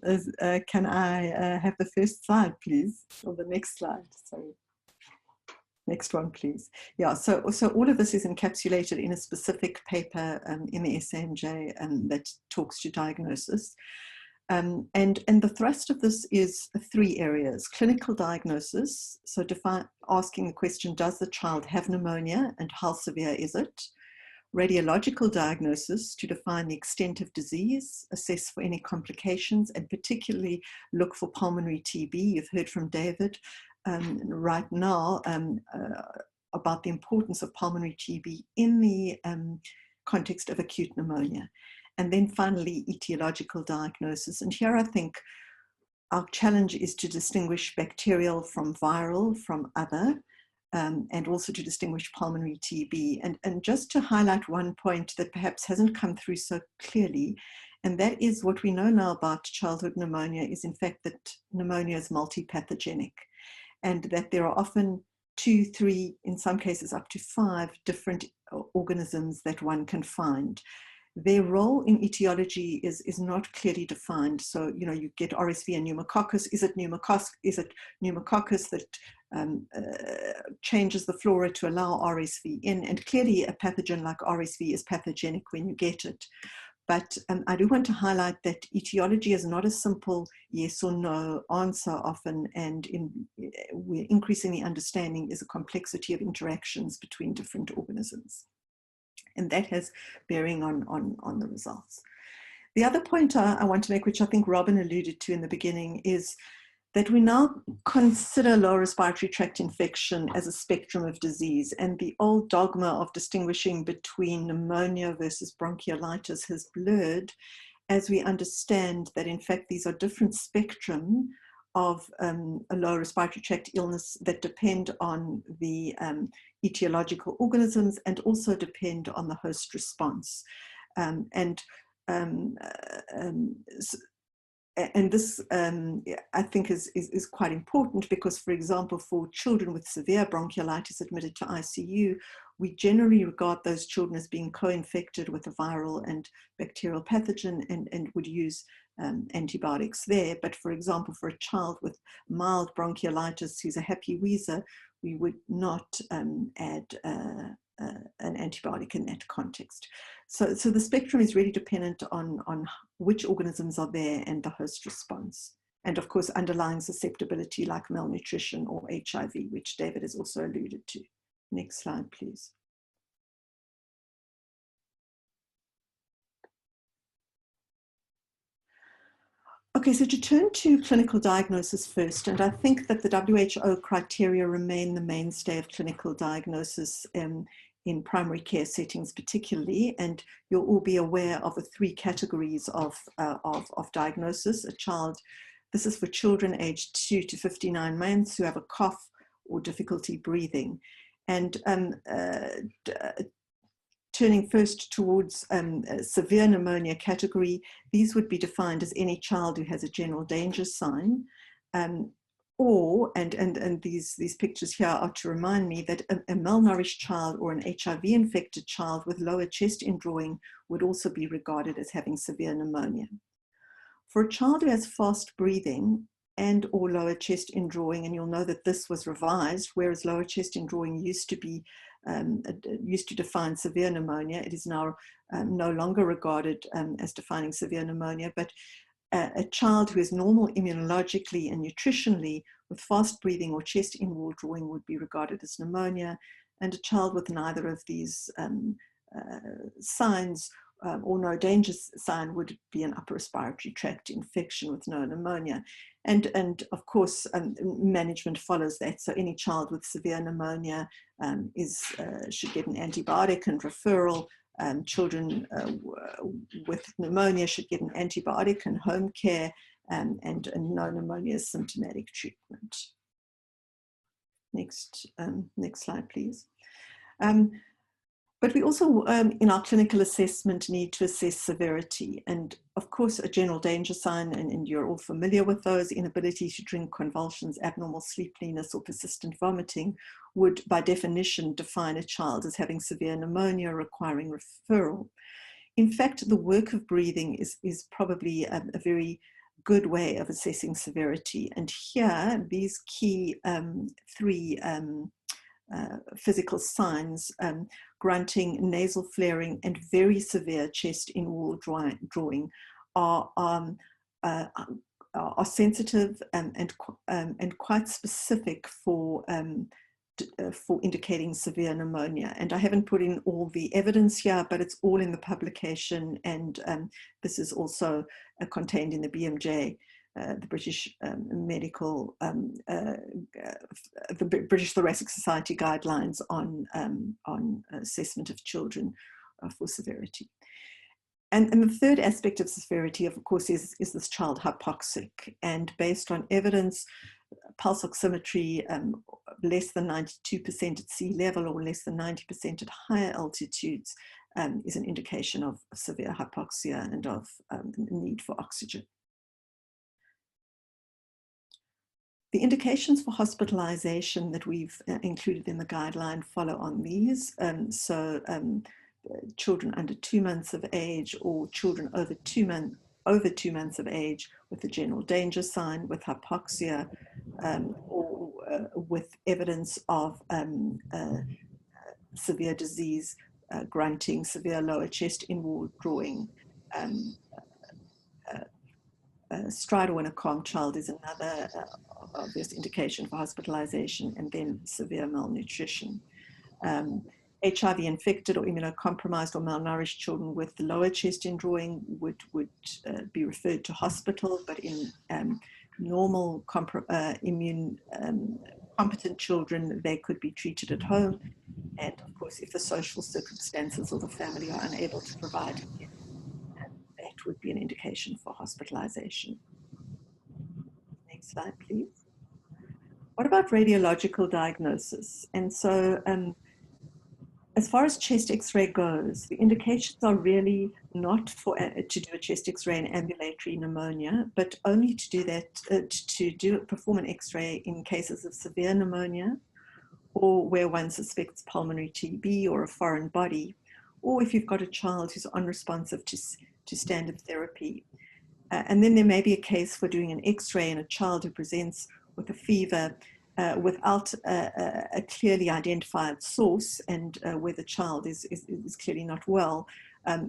can I have the first slide, please, or the next slide? Sorry. Next one, please. Yeah, so all of this is encapsulated in a specific paper in the SAMJ that talks to diagnosis. And the thrust of this is 3 areas: clinical diagnosis, so asking the question, does the child have pneumonia and how severe is it? Radiological diagnosis, to define the extent of disease, assess for any complications, and particularly look for pulmonary TB. You've heard from David right now about the importance of pulmonary TB in the context of acute pneumonia. And then finally, etiological diagnosis. And here I think our challenge is to distinguish bacterial from viral from other, and also to distinguish pulmonary TB. And just to highlight one point that perhaps hasn't come through so clearly, and that is what we know now about childhood pneumonia is in fact that pneumonia is multi-pathogenic, and that there are often 2, 3, in some cases up to 5 different organisms that one can find. Their role in etiology is not clearly defined. So, you know, you get RSV and pneumococcus. Is it pneumococcus that changes the flora to allow RSV in? And clearly a pathogen like RSV is pathogenic when you get it. But I do want to highlight that etiology is not a simple yes or no answer often, and we're increasingly understanding is a complexity of interactions between different organisms. And that has bearing on the results. The other point I want to make, which I think Robin alluded to in the beginning, is that we now consider lower respiratory tract infection as a spectrum of disease, and the old dogma of distinguishing between pneumonia versus bronchiolitis has blurred as we understand that in fact these are different spectrum of a lower respiratory tract illness that depend on the etiological organisms and also depend on the host response. And this, I think, is quite important because, for example, for children with severe bronchiolitis admitted to ICU, we generally regard those children as being co-infected with a viral and bacterial pathogen and would use antibiotics there. But for example, for a child with mild bronchiolitis who's a happy wheezer, we would not add an antibiotic in that context. So the spectrum is really dependent on which organisms are there and the host response. And of course, underlying susceptibility like malnutrition or HIV, which David has also alluded to. Next slide, please. Okay, so to turn to clinical diagnosis first, and I think that the WHO criteria remain the mainstay of clinical diagnosis in primary care settings particularly, and you'll all be aware of the 3 categories of diagnosis. A child, this is for children aged 2 to 59 months who have a cough or difficulty breathing. And turning first towards severe pneumonia category, these would be defined as any child who has a general danger sign, or, and these pictures here are to remind me that a malnourished child or an HIV-infected child with lower chest indrawing would also be regarded as having severe pneumonia. For a child who has fast breathing and or lower chest indrawing, and you'll know that this was revised, whereas lower chest indrawing used to define severe pneumonia, it is now no longer regarded as defining severe pneumonia, but a child who is normal immunologically and nutritionally with fast breathing or chest inward drawing would be regarded as pneumonia, and a child with neither of these signs or no danger sign would be an upper respiratory tract infection with no pneumonia. And of course, management follows that. So any child with severe pneumonia should get an antibiotic and referral. Children with pneumonia should get an antibiotic and home care, and no pneumonia symptomatic treatment. Next slide, please. But we also, in our clinical assessment, need to assess severity. And of course, a general danger sign, and you're all familiar with those, inability to drink, convulsions, abnormal sleepiness, or persistent vomiting would, by definition, define a child as having severe pneumonia requiring referral. In fact, the work of breathing is probably a very good way of assessing severity. And here, these key three physical signs, grunting, nasal flaring, and very severe chest in-wall drawing are sensitive and quite specific for indicating severe pneumonia. And I haven't put in all the evidence here, but it's all in the publication, and this is also contained in the BMJ, the British Medical, the British Thoracic Society guidelines on assessment of children for severity. And the third aspect of severity, of course, is this child hypoxic? And based on evidence, pulse oximetry less than 92% at sea level or less than 90% at higher altitudes is an indication of severe hypoxia and of need for oxygen. The indications for hospitalization that we've included in the guideline follow on these. Children under 2 months of age, or children over 2 months of age with a general danger sign, with hypoxia, or with evidence of severe disease, grunting, severe lower chest in-wall drawing. Stridor when a calm child is another obvious indication for hospitalization, and then severe malnutrition. HIV infected or immunocompromised or malnourished children with the lower chest in drawing would be referred to hospital, but in normal immune competent children, they could be treated at home. And of course, if the social circumstances or the family are unable to provide care, that would be an indication for hospitalization. Next slide, please. What about radiological diagnosis? And so, as far as chest X-ray goes, the indications are really not to do a chest X-ray in ambulatory pneumonia, but only to do that, perform an X-ray in cases of severe pneumonia, or where one suspects pulmonary TB or a foreign body, or if you've got a child who's unresponsive to standard therapy. And then there may be a case for doing an X-ray in a child who presents with a fever without a clearly identified source, and where the child is clearly not well.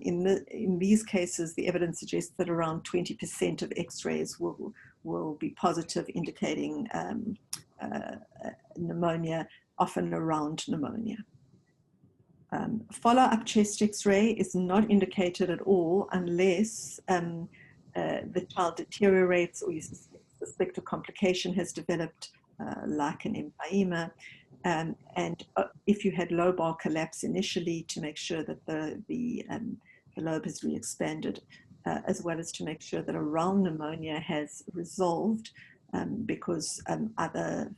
In these cases, the evidence suggests that around 20% of X-rays will be positive, indicating pneumonia, often around pneumonia. Follow-up chest X-ray is not indicated at all unless the child deteriorates or you suspect a complication has developed, like an empyema, and if you had lobar collapse initially, to make sure that the lobe has re-expanded, as well as to make sure that a round pneumonia has resolved, because other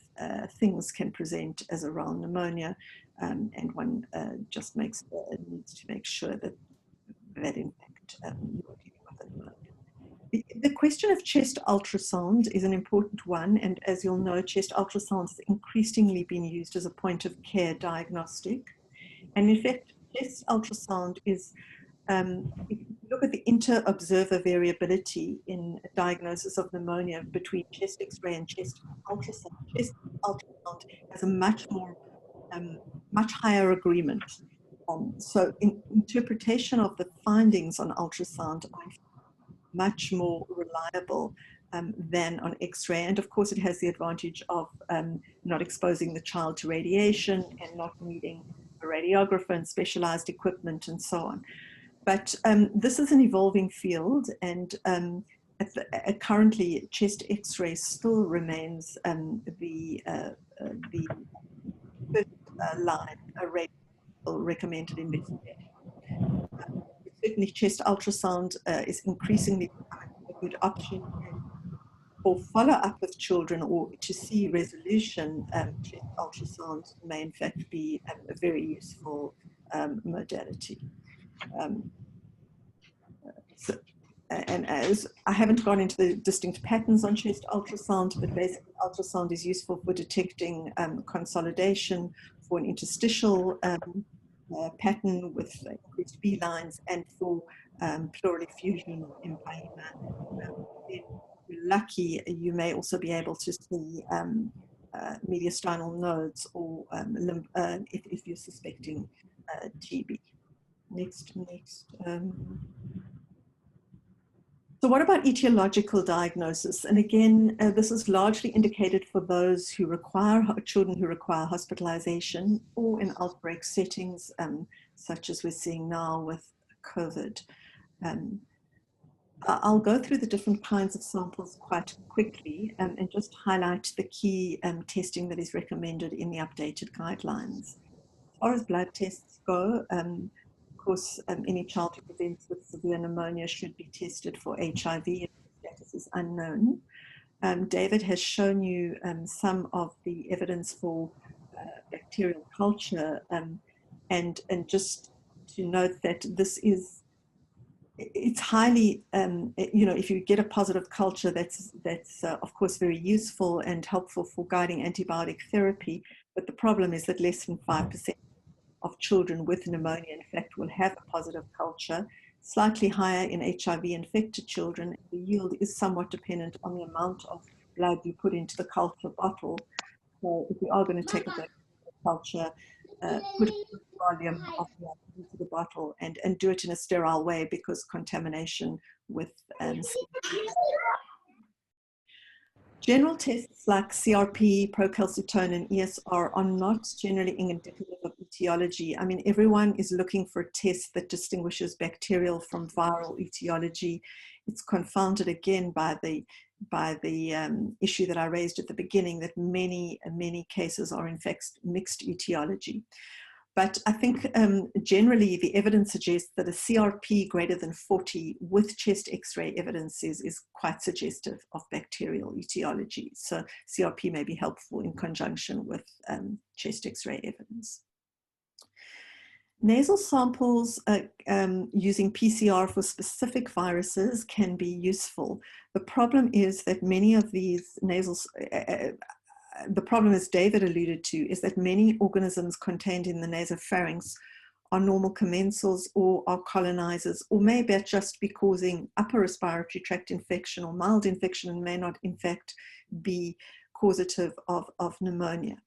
things can present as a round pneumonia, and one just needs to make sure that in fact you're dealing with a pneumonia. The question of chest ultrasound is an important one, and as you'll know, chest ultrasound has increasingly been used as a point of care diagnostic. And in fact, chest ultrasound is, if you look at the inter-observer variability in diagnosis of pneumonia between chest X-ray and chest ultrasound has a much higher agreement. So interpretation of the findings on ultrasound are much more reliable than on X-ray. And of course, it has the advantage of not exposing the child to radiation and not needing a radiographer and specialized equipment and so on. But this is an evolving field, and currently chest X-ray still remains the first line recommended investigation. Certainly chest ultrasound is increasingly a good option, and for follow-up with children or to see resolution, chest ultrasound may in fact be a very useful modality. And as I haven't gone into the distinct patterns on chest ultrasound, but basically ultrasound is useful for detecting consolidation, for an interstitial pattern with increased B lines, and for pleural effusion or empyema. If you're lucky, you may also be able to see mediastinal nodes, or if you're suspecting TB. Next. So what about etiological diagnosis? And again, this is largely indicated for those who require, children who require hospitalization, or in outbreak settings, such as we're seeing now with COVID. I'll go through the different kinds of samples quite quickly and just highlight the key testing that is recommended in the updated guidelines. As far as blood tests go, of course, any child who presents with severe pneumonia should be tested for HIV, if the status is unknown. David has shown you some of the evidence for bacterial culture, and just to note that this is, it's highly, you know, if you get a positive culture, that's of course very useful and helpful for guiding antibiotic therapy, but the problem is that less than 5% of children with pneumonia, in fact, will have a positive culture, slightly higher in HIV-infected children. The yield is somewhat dependent on the amount of blood you put into the culture bottle. So if you are going to take a culture, put a volume of blood into the bottle and do it in a sterile way, because contamination with general tests like CRP, procalcitonin, and ESR are not generally indicative of etiology. I mean, everyone is looking for a test that distinguishes bacterial from viral etiology. It's confounded again by the issue that I raised at the beginning, that many cases are in fact mixed etiology. But I think generally the evidence suggests that a CRP greater than 40 with chest X-ray evidence is quite suggestive of bacterial etiology. So CRP may be helpful in conjunction with chest X-ray evidence. Nasal samples using PCR for specific viruses can be useful. The problem is that many of these nasals, the problem, as David alluded to, is that many organisms contained in the nasopharynx are normal commensals or are colonizers, or may just be causing upper respiratory tract infection or mild infection, and may not in fact be causative of pneumonia.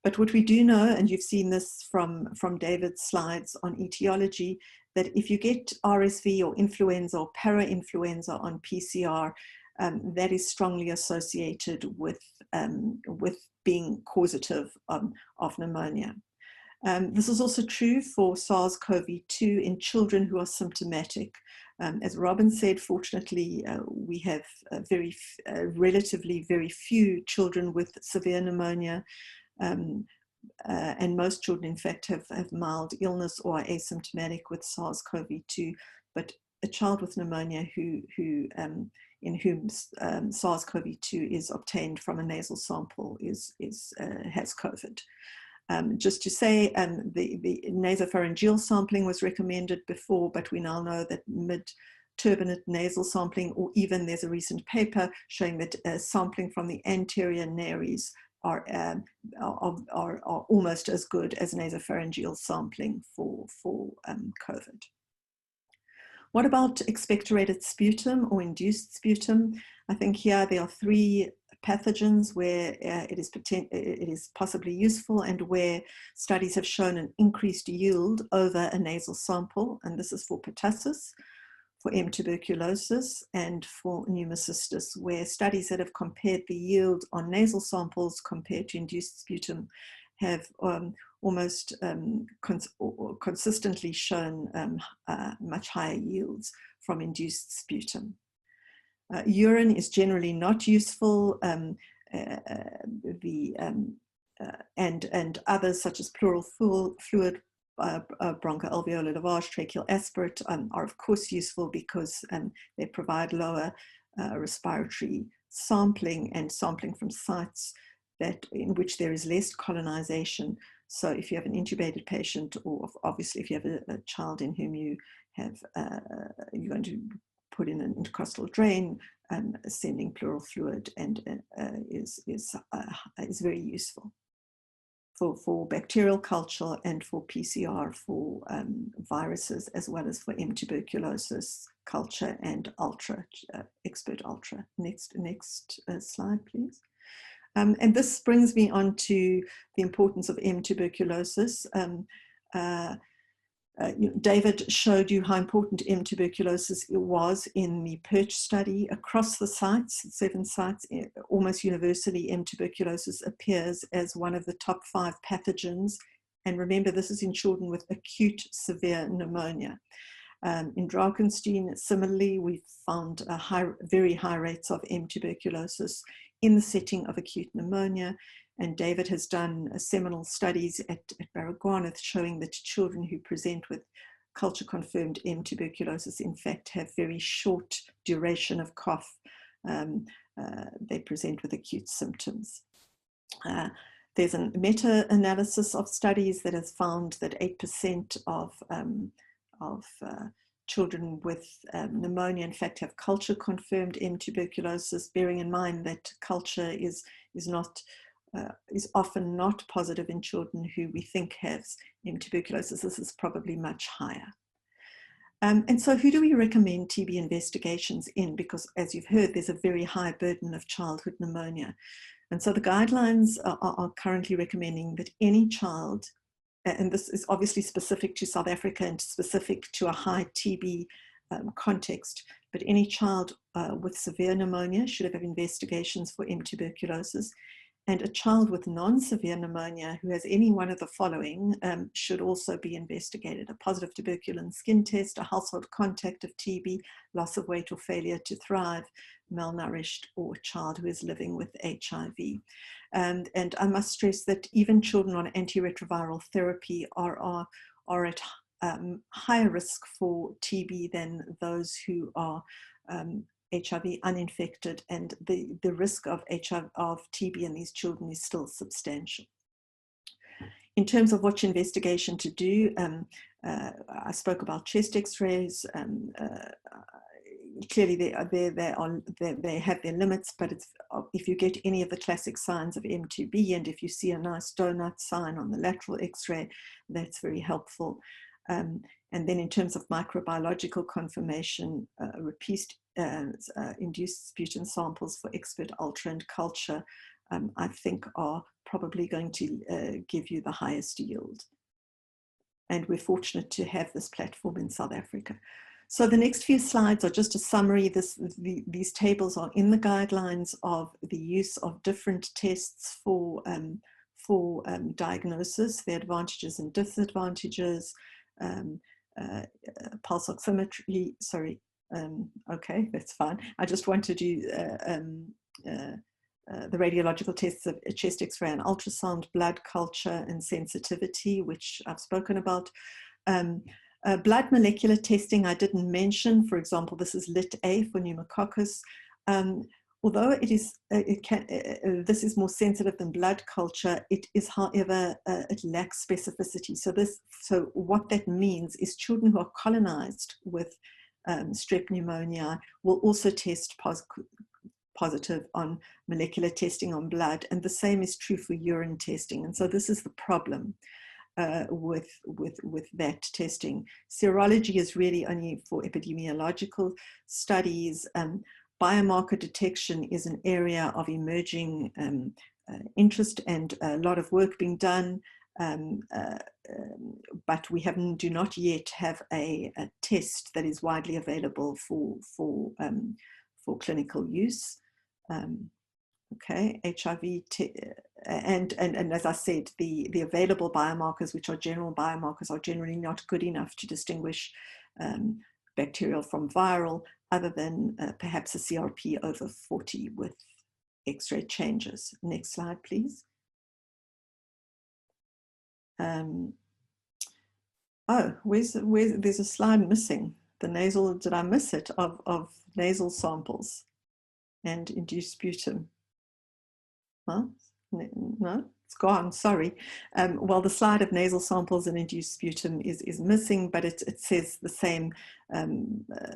But what we do know, and you've seen this from David's slides on etiology, that if you get RSV or influenza or parainfluenza on PCR, that is strongly associated with being causative of pneumonia. This is also true for SARS-CoV-2 in children who are symptomatic. As Robin said, fortunately, we have relatively very few children with severe pneumonia, and most children, in fact, have mild illness or are asymptomatic with SARS-CoV-2. But a child with pneumonia in whom SARS-CoV-2 is obtained from a nasal sample has COVID. Just to say, the nasopharyngeal sampling was recommended before, but we now know that mid-turbinate nasal sampling, or even there's a recent paper showing that sampling from the anterior nares are almost as good as nasopharyngeal sampling for COVID. What about expectorated sputum or induced sputum? I think here there are three pathogens where it is possibly useful, and where studies have shown an increased yield over a nasal sample, and this is for pertussis, for M. tuberculosis, and for pneumocystis, where studies that have compared the yield on nasal samples compared to induced sputum have almost consistently shown much higher yields from induced sputum. Urine is generally not useful, and others such as pleural fluid, bronchoalveolar lavage, tracheal aspirate are of course useful because they provide lower respiratory sampling and sampling from sites in which there is less colonization. So if you have an intubated patient, or obviously if you have a child in whom you have, you're going to put in an intercostal drain, sending pleural fluid is very useful for bacterial culture and for PCR for viruses, as well as for M. tuberculosis culture and expert ultra. Next slide, please. And this brings me on to the importance of M. tuberculosis. David showed you how important M. tuberculosis was in the Perch study. Across the sites, 7 sites, almost universally M. tuberculosis appears as one of the top 5 pathogens. And remember, this is in children with acute severe pneumonia. In Drakenstein, similarly, we found very high rates of M. tuberculosis in the setting of acute pneumonia. And David has done seminal studies at Baragwanath showing that children who present with culture-confirmed M. tuberculosis, in fact, have very short duration of cough. They present with acute symptoms. There's a meta-analysis of studies that has found that 8% of children with pneumonia, in fact, have culture-confirmed M. tuberculosis, bearing in mind that culture is often not positive in children who we think has M. tuberculosis. This is probably much higher. And so who do we recommend TB investigations in? Because as you've heard, there's a very high burden of childhood pneumonia. And so the guidelines are currently recommending that any child, and this is obviously specific to South Africa and specific to a high TB context, but any child with severe pneumonia should have investigations for M. tuberculosis. And a child with non-severe pneumonia who has any one of the following should also be investigated: a positive tuberculin skin test, a household contact of TB, loss of weight or failure to thrive, malnourished, or a child who is living with HIV. And I must stress that even children on antiretroviral therapy are at higher risk for TB than those who are HIV uninfected, and the risk of TB in these children is still substantial. In terms of which investigation to do, I spoke about chest x-rays. Clearly they have their limits, but if you get any of the classic signs of M2B, and if you see a nice donut sign on the lateral x-ray, that's very helpful. And then in terms of microbiological confirmation, repeat induced sputum samples for expert ultra and culture, I think are probably going to give you the highest yield. And we're fortunate to have this platform in South Africa. So the next few slides are just a summary. These tables are in the guidelines of the use of different tests for diagnosis, the advantages and disadvantages, pulse oximetry, sorry, okay, that's fine. I just want to do the radiological tests of chest x-ray and ultrasound, blood culture and sensitivity, which I've spoken about. Blood molecular testing I didn't mention. For example, this is Lit-A for pneumococcus. Although this is more sensitive than blood culture, it is, however, it lacks specificity. So what that means is children who are colonized with strep pneumonia will also test positive on molecular testing on blood, and the same is true for urine testing. And so this is the problem with that testing. Serology is really only for epidemiological studies. Biomarker detection is an area of emerging interest and a lot of work being done, but we do not yet have a test that is widely available for clinical use. Okay, HIV, and as I said, the available biomarkers, which are general biomarkers, are generally not good enough to distinguish bacterial from viral, other than perhaps a CRP over 40 with X-ray changes. Next slide, please. Oh, there's a slide missing. The nasal, did I miss it, of nasal samples and induced sputum? Huh? No, it's gone, sorry. Well, the slide of nasal samples and induced sputum is missing, but it says the same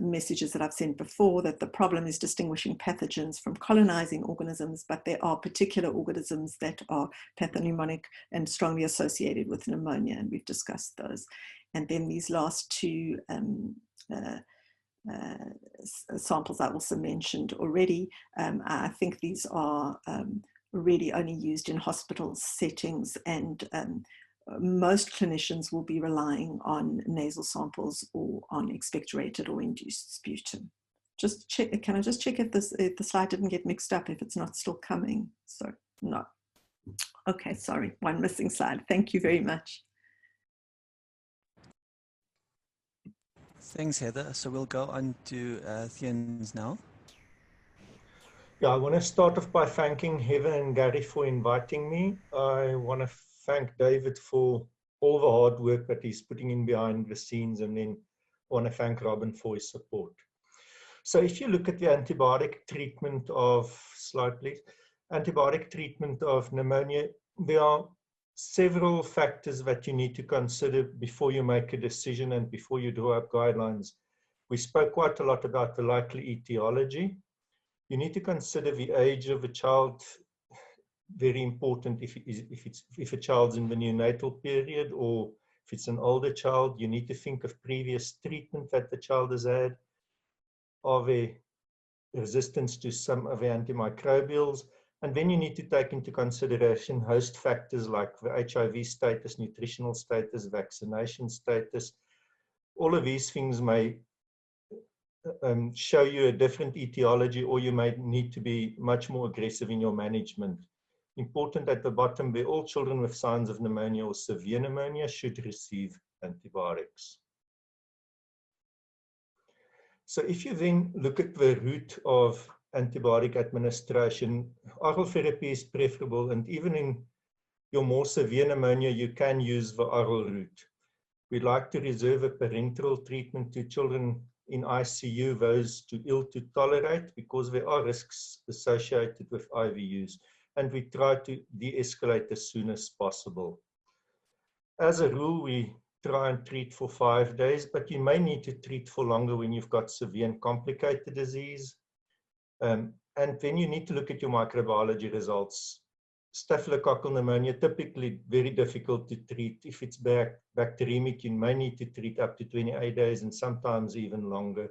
messages that I've sent before, that the problem is distinguishing pathogens from colonizing organisms, but there are particular organisms that are pathognomonic and strongly associated with pneumonia, and we've discussed those. And then these last two samples I also mentioned already. I think these are really only used in hospital settings, and most clinicians will be relying on nasal samples or on expectorated or induced sputum. Just check, can I just check if the slide didn't get mixed up, if it's not still coming? So, no. Okay, sorry, one missing slide. Thank you very much. Thanks, Heather. So we'll go on to Theuns now. Yeah, I want to start off by thanking Heather and Gary for inviting me. I want to thank David for all the hard work that he's putting in behind the scenes, and then I want to thank Robin for his support. So if you look at the antibiotic treatment of, slide please, antibiotic treatment of pneumonia, there are several factors that you need to consider before you make a decision and before you draw up guidelines. We spoke quite a lot about the likely etiology. You need to consider the age of a child, very important if a child's in the neonatal period, or if it's an older child. You need to think of previous treatment that the child has had. Are there resistance to some of the antimicrobials? And then you need to take into consideration host factors like the HIV status, nutritional status, vaccination status. All of these things may show you a different etiology, or you may need to be much more aggressive in your management. Important at the bottom, where all children with signs of pneumonia or severe pneumonia should receive antibiotics. So if you then look at the route of antibiotic administration, oral therapy is preferable, and even in your more severe pneumonia, you can use the oral route. We like to reserve a parenteral treatment to children in ICU, those too ill to tolerate, because there are risks associated with IV use, and we try to de-escalate as soon as possible. As a rule, we try and treat for 5 days, but you may need to treat for longer when you've got severe and complicated disease. And then you need to look at your microbiology results. Staphylococcal pneumonia, typically very difficult to treat. If it's bacteremic, you may need to treat up to 28 days and sometimes even longer.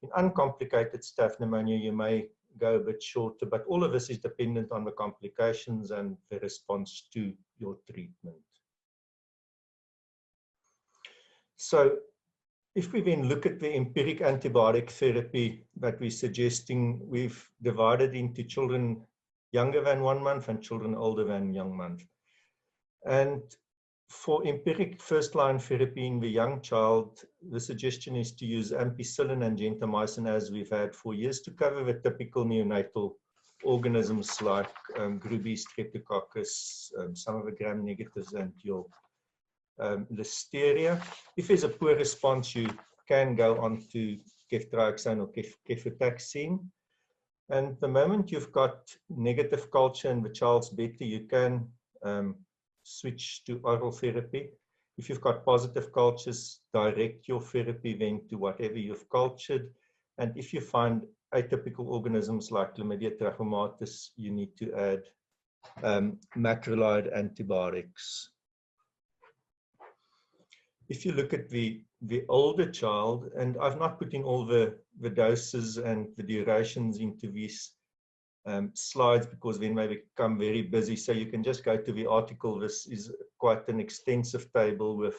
In uncomplicated staph pneumonia, you may go a bit shorter, but all of this is dependent on the complications and the response to your treatment. So if we then look at the empiric antibiotic therapy that we're suggesting, we've divided into children younger than 1 month and children older than 1 month. And for empiric first-line therapy in the young child, the suggestion is to use ampicillin and gentamicin, as we've had for years, to cover the typical neonatal organisms like Grubby, Streptococcus, some of the gram-negatives, and your Listeria. If there's a poor response, you can go on to ceftriaxone or cefotaxime. And the moment you've got negative culture and the child's better, you can switch to oral therapy. If you've got positive cultures, direct your therapy then to whatever you've cultured. And if you find atypical organisms like Chlamydia trachomatis, you need to add macrolide antibiotics. If you look at the older child, and I've not put in all the doses and the durations into these slides because then they become very busy, so you can just go to the article. This is quite an extensive table with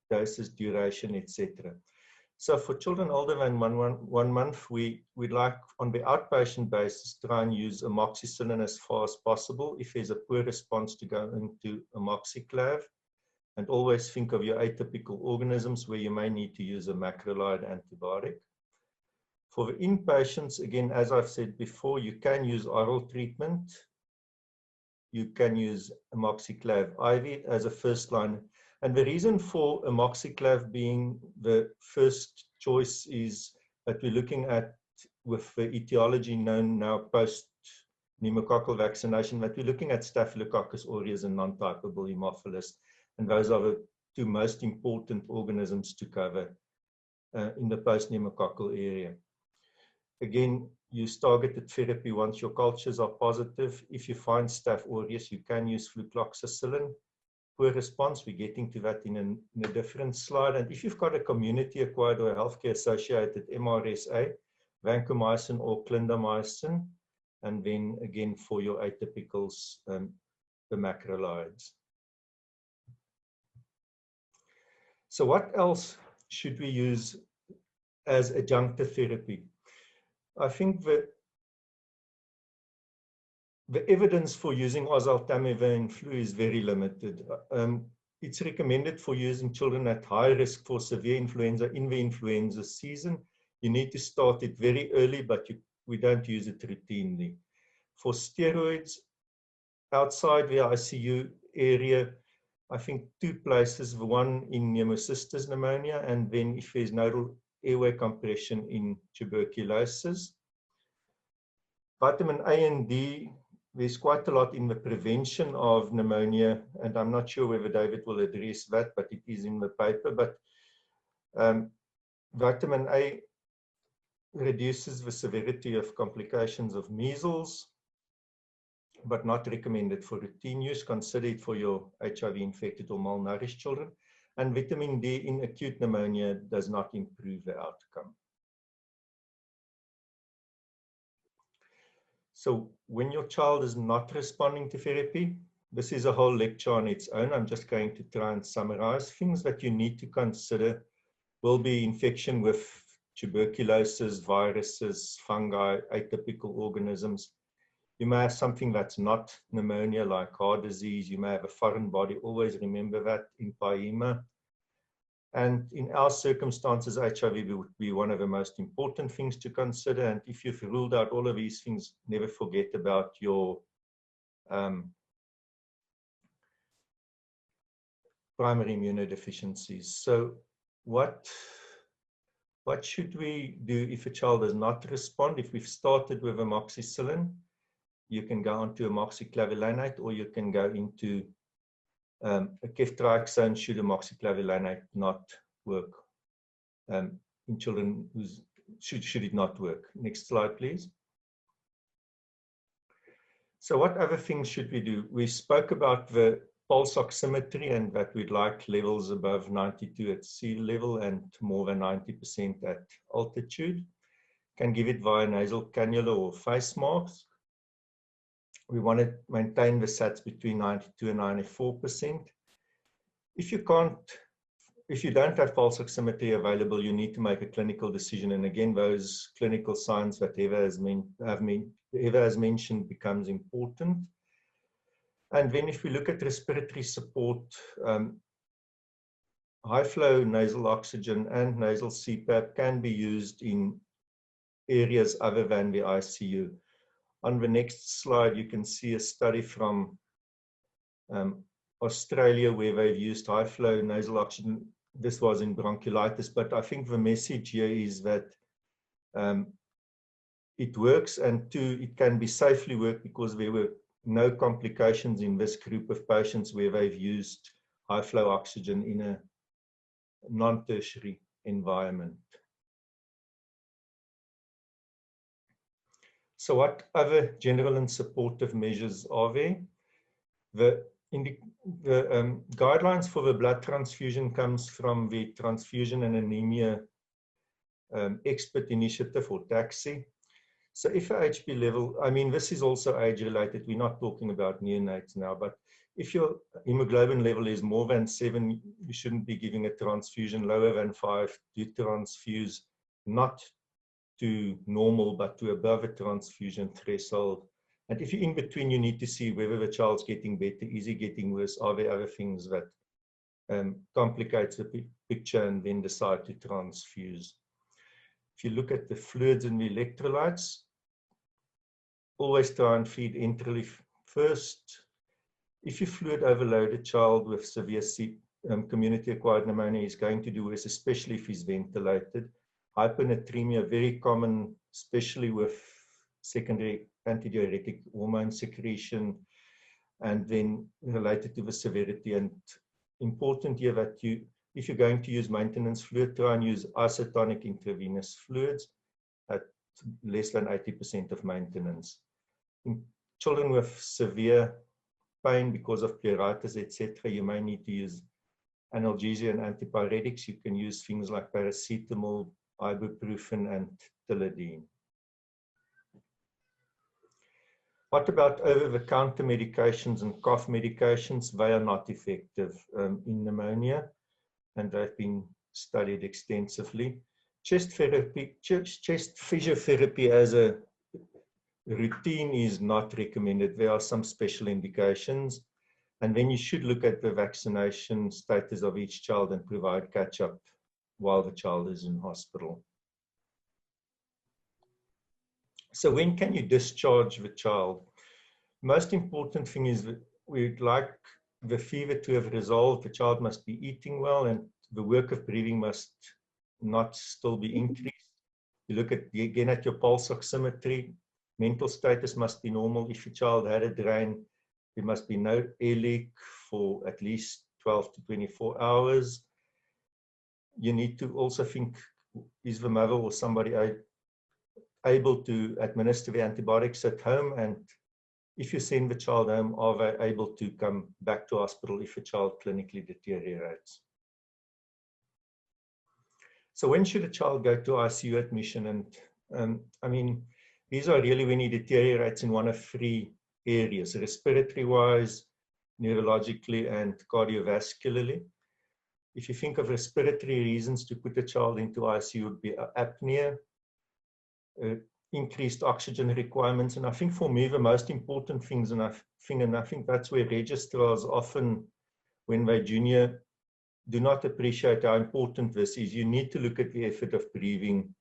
doses, duration, etc. So for children older than one month, we'd like on the outpatient basis try and use amoxicillin as far as possible. If there's a poor response, to go into amoxiclav, and always think of your atypical organisms where you may need to use a macrolide antibiotic. For the inpatients, again, as I've said before, you can use oral treatment. You can use amoxiclav IV as a first line. And the reason for amoxiclav being the first choice is that we're looking at, with the etiology known now post pneumococcal vaccination, that we're looking at Staphylococcus aureus and non-typable Haemophilus. And those are the two most important organisms to cover in the post-pneumococcal area. Again, use targeted therapy once your cultures are positive. If you find Staph aureus, you can use flucloxacillin. Poor response, we're getting to that in a different slide. And if you've got a community-acquired or a healthcare-associated MRSA, vancomycin or clindamycin, and then again for your atypicals, the macrolides. So what else should we use as adjunctive therapy? I think that the evidence for using oseltamivir in flu is very limited. It's recommended for using children at high risk for severe influenza in the influenza season. You need to start it very early, but we don't use it routinely. For steroids, outside the ICU area, I think two places, the one in pneumocystis pneumonia, and then if there's nodal airway compression in tuberculosis. Vitamin A and D, there's quite a lot in the prevention of pneumonia, and I'm not sure whether David will address that, but it is in the paper. But vitamin A reduces the severity of complications of measles, but not recommended for routine use. Consider it for your HIV-infected or malnourished children. And vitamin D in acute pneumonia does not improve the outcome. So when your child is not responding to therapy, this is a whole lecture on its own. I'm just going to try and summarize. Things that you need to consider will be infection with tuberculosis, viruses, fungi, atypical organisms. You may have something that's not pneumonia, like heart disease. You may have a foreign body. Always remember that in PAEMA. And in our circumstances, HIV would be one of the most important things to consider. And if you've ruled out all of these things, never forget about your primary immunodeficiencies. So what should we do if a child does not respond? If we've started with amoxicillin, you can go on to amoxiclavulanate, or you can go into a ceftriaxone should amoxiclavulanate not work in children who's should it not work. Next slide, please. So what other things should we do? We spoke about the pulse oximetry and that we'd like levels above 92 at sea level and more than 90% at altitude. Can give it via nasal cannula or face masks. We want to maintain the SATS between 92 and 94%. If you don't have pulse oximetry available, you need to make a clinical decision. And again, those clinical signs that Eva has mentioned becomes important. And then if we look at respiratory support, high flow nasal oxygen and nasal CPAP can be used in areas other than the ICU. On the next slide, you can see a study from Australia where they've used high flow nasal oxygen. This was in bronchiolitis, but I think the message here is that it works, and two, it can be safely worked because there were no complications in this group of patients where they've used high flow oxygen in a non-tertiary environment. So what other general and supportive measures are there? The guidelines for the blood transfusion comes from the Transfusion and Anemia Expert Initiative, or TAXI. So if a HB level, I mean, this is also age related. We're not talking about neonates now, but if your hemoglobin level is more than 7, you shouldn't be giving a transfusion. Lower than 5, do transfuse not to normal, but to above a transfusion threshold. And if you're in between, you need to see whether the child's getting better, is he getting worse, are there other things that complicates the picture, and then decide to transfuse. If you look at the fluids and the electrolytes, always try and feed enterally first. If you fluid overload a child with severe community-acquired pneumonia, is going to do worse, especially if he's ventilated. Hyponatremia, very common, especially with secondary antidiuretic hormone secretion, and then related to the severity. And important here that if you're going to use maintenance fluid, try and use isotonic intravenous fluids at less than 80% of maintenance. In children with severe pain because of pleuritis, etc., you may need to use analgesia and antipyretics. You can use things like paracetamol, ibuprofen, and tilidine. What about over-the-counter medications and cough medications? They are not effective in pneumonia, and they've been studied extensively. Chest physiotherapy as a routine is not recommended. There are some special indications, and then you should look at the vaccination status of each child and provide catch-up while the child is in hospital. So when can you discharge the child? Most important thing is that we'd like the fever to have resolved. The child must be eating well, and the work of breathing must not still be increased. You look at, again, at your pulse oximetry. Mental status must be normal. If your child had a drain, there must be no air leak for at least 12 to 24 hours. You need to also think, is the mother or somebody able to administer the antibiotics at home? And if you send the child home, are they able to come back to hospital if a child clinically deteriorates? So when should a child go to ICU admission? And I mean, these are really when he deteriorates in one of 3 areas: respiratory-wise, neurologically, and cardiovascularly. If you think of respiratory reasons to put a child into ICU, would be apnea, increased oxygen requirements. And I think for me, the most important things, and I think that's where registrars often, when they're junior, do not appreciate how important this is. You need to look at the effort of breathing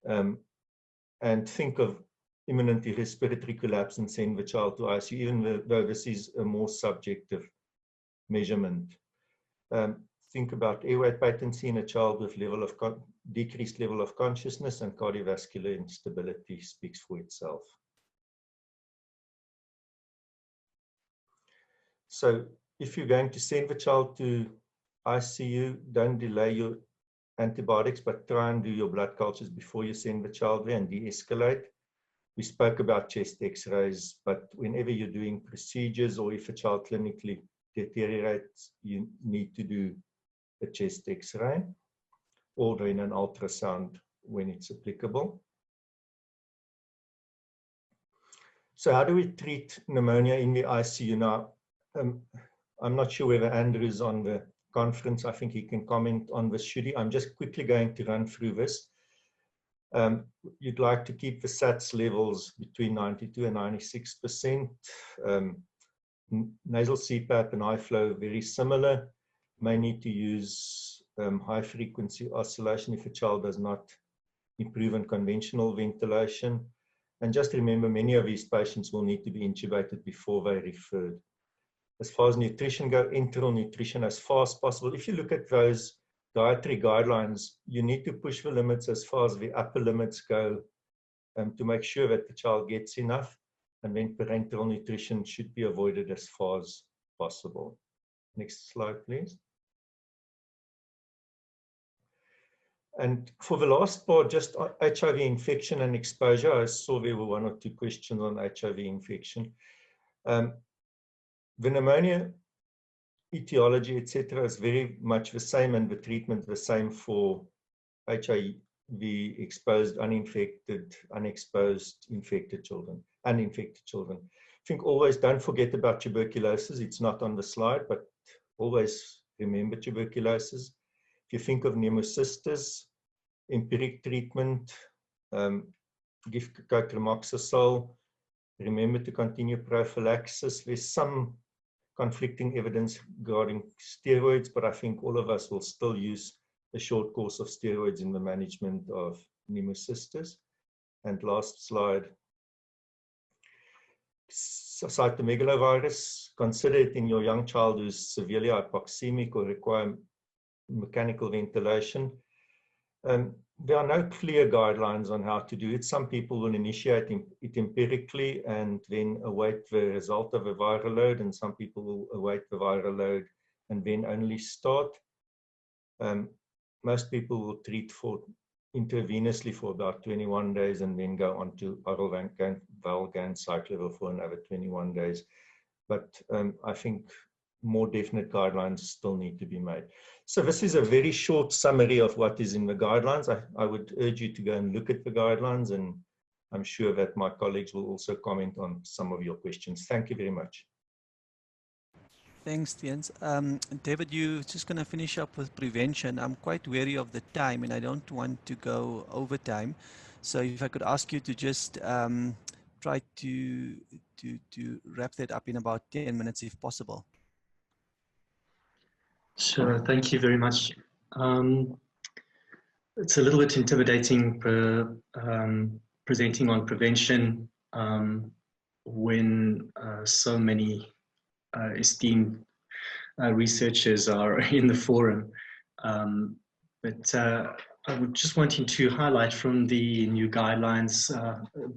and think of imminent respiratory collapse and send the child to ICU, even though this is a more subjective measurement. Think about airway patency in a child with decreased level of consciousness, and cardiovascular instability speaks for itself. So if you're going to send the child to ICU, don't delay your antibiotics, but try and do your blood cultures before you send the child there and de-escalate. We spoke about chest x-rays, but whenever you're doing procedures or if a child clinically deteriorates, you need to do a chest x-ray or then an ultrasound when it's applicable. So how do we treat pneumonia in the ICU now? I'm not sure whether Andrew is on the conference. I think he can comment on this, should he? I'm just quickly going to run through this. You'd like to keep the SATS levels between 92 and 96%. Nasal CPAP and high flow, very similar. May need to use high frequency oscillation if a child does not improve on conventional ventilation. And just remember, many of these patients will need to be intubated before they're referred. As far as nutrition goes, enteral nutrition as far as possible. If you look at those dietary guidelines, you need to push the limits as far as the upper limits go to make sure that the child gets enough, and then parenteral nutrition should be avoided as far as possible. Next slide, please. And for the last part, just HIV infection and exposure. I saw there were 1 or 2 questions on HIV infection. The pneumonia etiology, etc., is very much the same, and the treatment the same for HIV the exposed, uninfected, unexposed, infected children, uninfected children. I think always don't forget about tuberculosis. It's not on the slide, but always remember tuberculosis. If you think of pneumocystis, empiric treatment, give cotrimoxazole, remember to continue prophylaxis. There's some conflicting evidence regarding steroids, but I think all of us will still use a short course of steroids in the management of pneumocystis. And last slide, cytomegalovirus. Consider it in your young child who's severely hypoxemic or require mechanical ventilation. There are no clear guidelines on how to do it. Some people will initiate it empirically and then await the result of a viral load, and some people will await the viral load and then only start. Most people will treat intravenously for about 21 days and then go on to oral Valgan cyclovir for another 21 days. But I think more definite guidelines still need to be made. So this is a very short summary of what is in the guidelines. I would urge you to go and look at the guidelines, and I'm sure that my colleagues will also comment on some of your questions. Thank you very much. Thanks, Jens. David, you're just going to finish up with prevention. I'm quite wary of the time, and I don't want to go over time. So if I could ask you to just try to wrap that up in about 10 minutes, if possible. Sure, thank you very much. It's a little bit intimidating presenting on prevention when so many esteemed researchers are in the forum. But I would just wanting to highlight from the new guidelines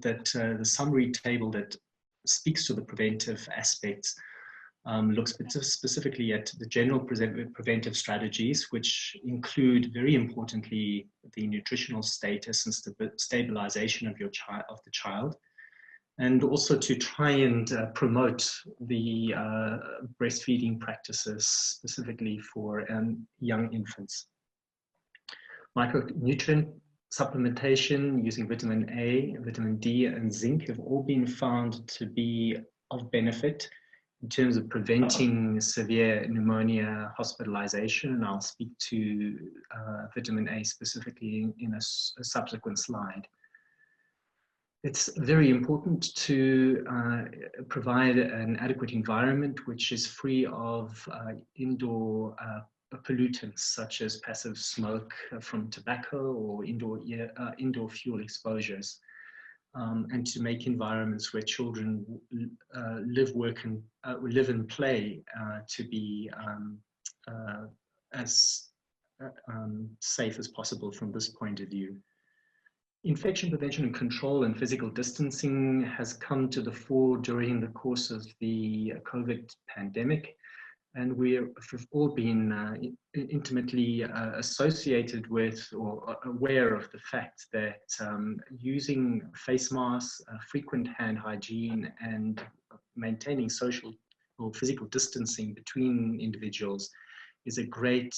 that the summary table that speaks to the preventive aspects looks specifically at the general preventive strategies, which include, very importantly, the nutritional status and stabilization of the child, and also to try and promote the breastfeeding practices specifically for young infants. Micronutrient supplementation using vitamin A, vitamin D, and zinc have all been found to be of benefit in terms of preventing severe pneumonia hospitalization, and I'll speak to vitamin A specifically in a subsequent slide. It's very important to provide an adequate environment which is free of indoor pollutants such as passive smoke from tobacco or indoor fuel exposures, and to make environments where children live, work, and live and play to be as safe as possible from this point of view. Infection prevention and control and physical distancing has come to the fore during the course of the COVID pandemic, and we've all been intimately associated with or aware of the fact that using face masks, frequent hand hygiene, and maintaining social or physical distancing between individuals is a great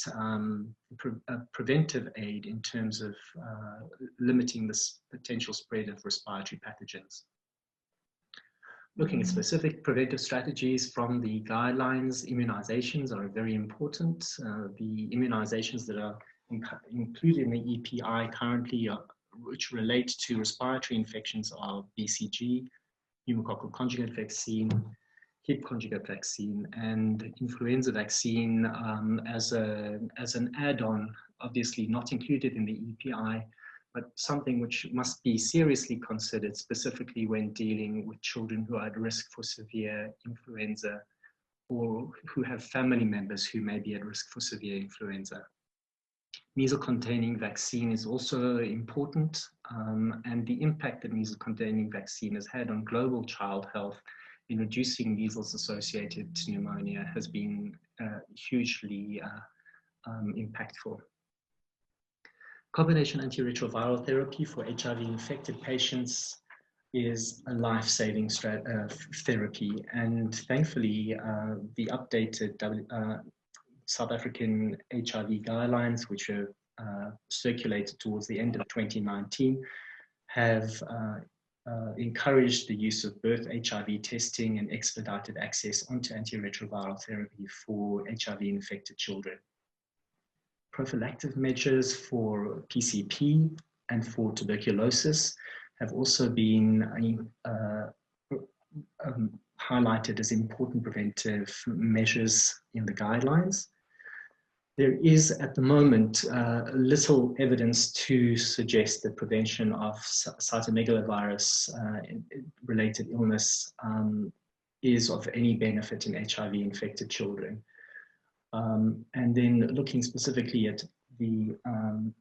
preventive aid in terms of limiting this potential spread of respiratory pathogens. Looking at specific preventive strategies from the guidelines, immunizations are very important. The immunizations that are included in the EPI currently, which relate to respiratory infections, are BCG, pneumococcal conjugate vaccine, hip conjugate vaccine, and influenza vaccine as an add-on, obviously not included in the EPI, but something which must be seriously considered, specifically when dealing with children who are at risk for severe influenza or who have family members who may be at risk for severe influenza. Measles-containing vaccine is also important, and the impact that measles-containing vaccine has had on global child health in reducing measles-associated pneumonia has been hugely impactful. Combination antiretroviral therapy for HIV-infected patients is a life-saving therapy, and thankfully the updated South African HIV guidelines, which were circulated towards the end of 2019 have encouraged the use of both HIV testing and expedited access onto antiretroviral therapy for HIV-infected children. Prophylactic measures for PCP and for tuberculosis have also been highlighted as important preventive measures in the guidelines. There is at the moment little evidence to suggest that prevention of cytomegalovirus related illness is of any benefit in HIV infected children. And then looking specifically at the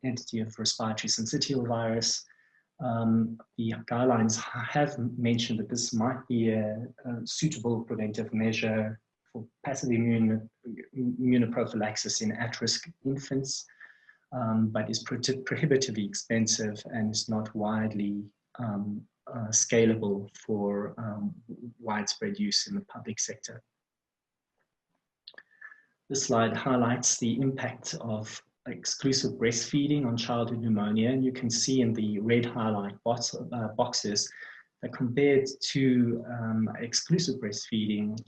entity of respiratory syncytial virus, the guidelines have mentioned that this might be a suitable preventive measure for passive immunoprophylaxis in at-risk infants, but is prohibitively expensive and is not widely scalable for widespread use in the public sector. This slide highlights the impact of exclusive breastfeeding on childhood pneumonia, and you can see in the red highlight boxes that compared to exclusive breastfeeding,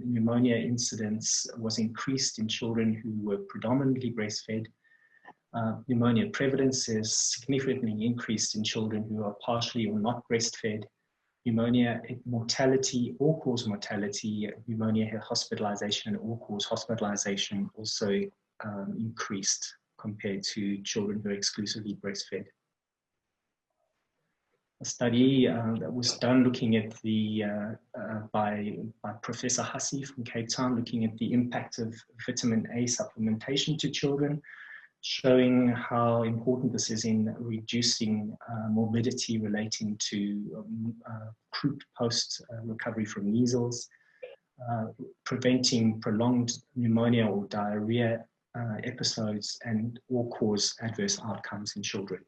pneumonia incidence was increased in children who were predominantly breastfed. Pneumonia prevalence is significantly increased in children who are partially or not breastfed. Pneumonia mortality, all-cause mortality, pneumonia hospitalization and all-cause hospitalization also increased compared to children who are exclusively breastfed. A study that was done looking at the, by Professor Hussey from Cape Town, looking at the impact of vitamin A supplementation to children, showing how important this is in reducing morbidity relating to croup post-recovery from measles, preventing prolonged pneumonia or diarrhea episodes, and all-cause adverse outcomes in children.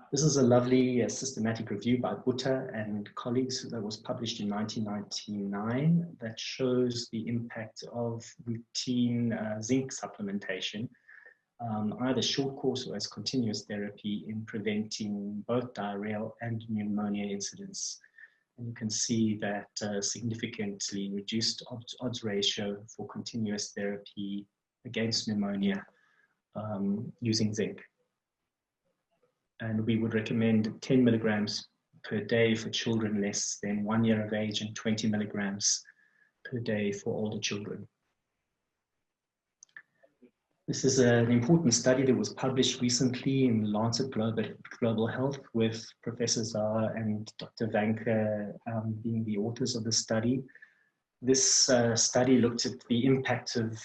This is a lovely systematic review by Butter and colleagues that was published in 1999 that shows the impact of routine zinc supplementation, either short course or as continuous therapy, in preventing both diarrheal and pneumonia incidence. And you can see that significantly reduced odds ratio for continuous therapy against pneumonia using zinc. And we would recommend 10 milligrams per day for children less than 1 year of age and 20 milligrams per day for older children. This is an important study that was published recently in Lancet Global Health with Professor Zahar and Dr. Vanker being the authors of the study. This study looked at the impact of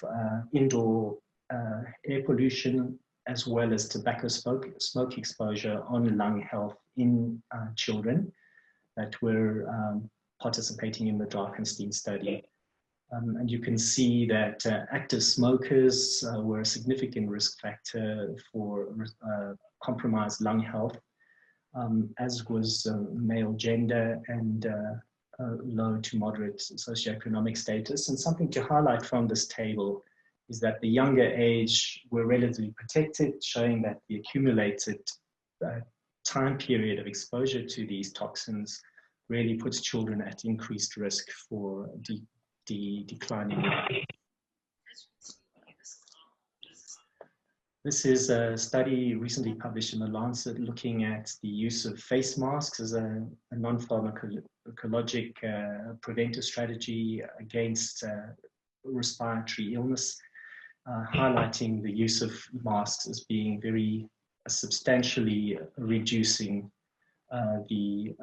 indoor air pollution as well as tobacco smoke exposure on lung health in children that were participating in the Drakenstein study. And you can see that active smokers were a significant risk factor for compromised lung health, as was male gender and low to moderate socioeconomic status. And something to highlight from this table is that the younger age were relatively protected, showing that the accumulated time period of exposure to these toxins really puts children at increased risk for declining. This is a study recently published in The Lancet looking at the use of face masks as a non-pharmacologic preventive strategy against respiratory illness, highlighting the use of masks as being very substantially reducing the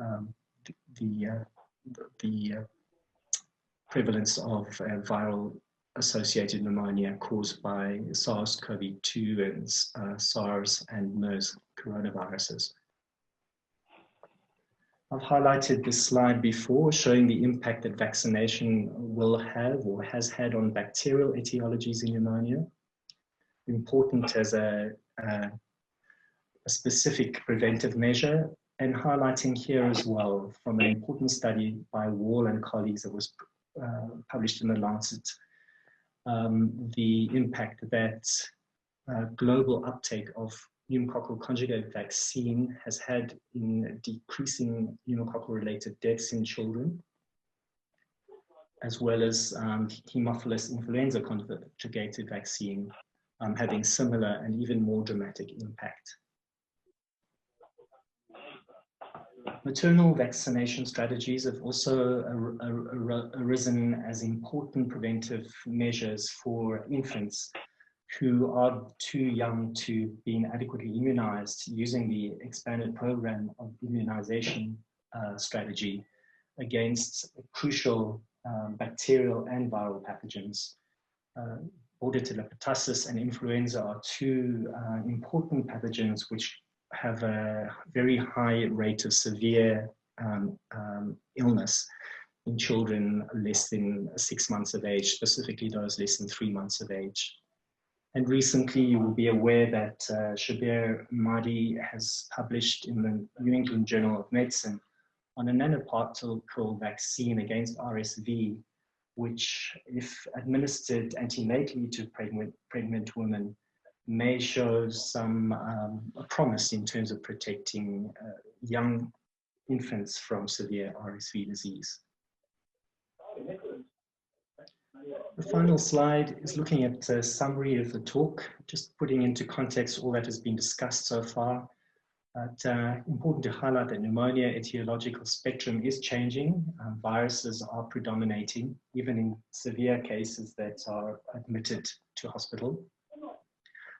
prevalence of viral associated pneumonia caused by SARS-CoV-2 and SARS and MERS coronaviruses. I've highlighted this slide before, showing the impact that vaccination will have or has had on bacterial etiologies in pneumonia. Important as a specific preventive measure, and highlighting here as well from an important study by Wall and colleagues that was published in The Lancet, the impact that global uptake of pneumococcal conjugate vaccine has had in decreasing pneumococcal-related deaths in children, as well as Haemophilus influenza conjugated vaccine having similar and even more dramatic impact. Maternal vaccination strategies have also arisen as important preventive measures for infants who are too young to be adequately immunized, using the expanded program of immunization strategy against crucial bacterial and viral pathogens. Bordetella pertussis and influenza are two important pathogens which have a very high rate of severe illness in children less than 6 months of age, specifically those less than 3 months of age. And recently, you will be aware that Shabir Mahdi has published in the New England Journal of Medicine on a nanoparticle vaccine against RSV, which, if administered antenatally to pregnant women, may show some promise in terms of protecting young infants from severe RSV disease. The final slide is looking at a summary of the talk, just putting into context all that has been discussed so far. But important to highlight that pneumonia etiological spectrum is changing. Viruses are predominating, even in severe cases that are admitted to hospital.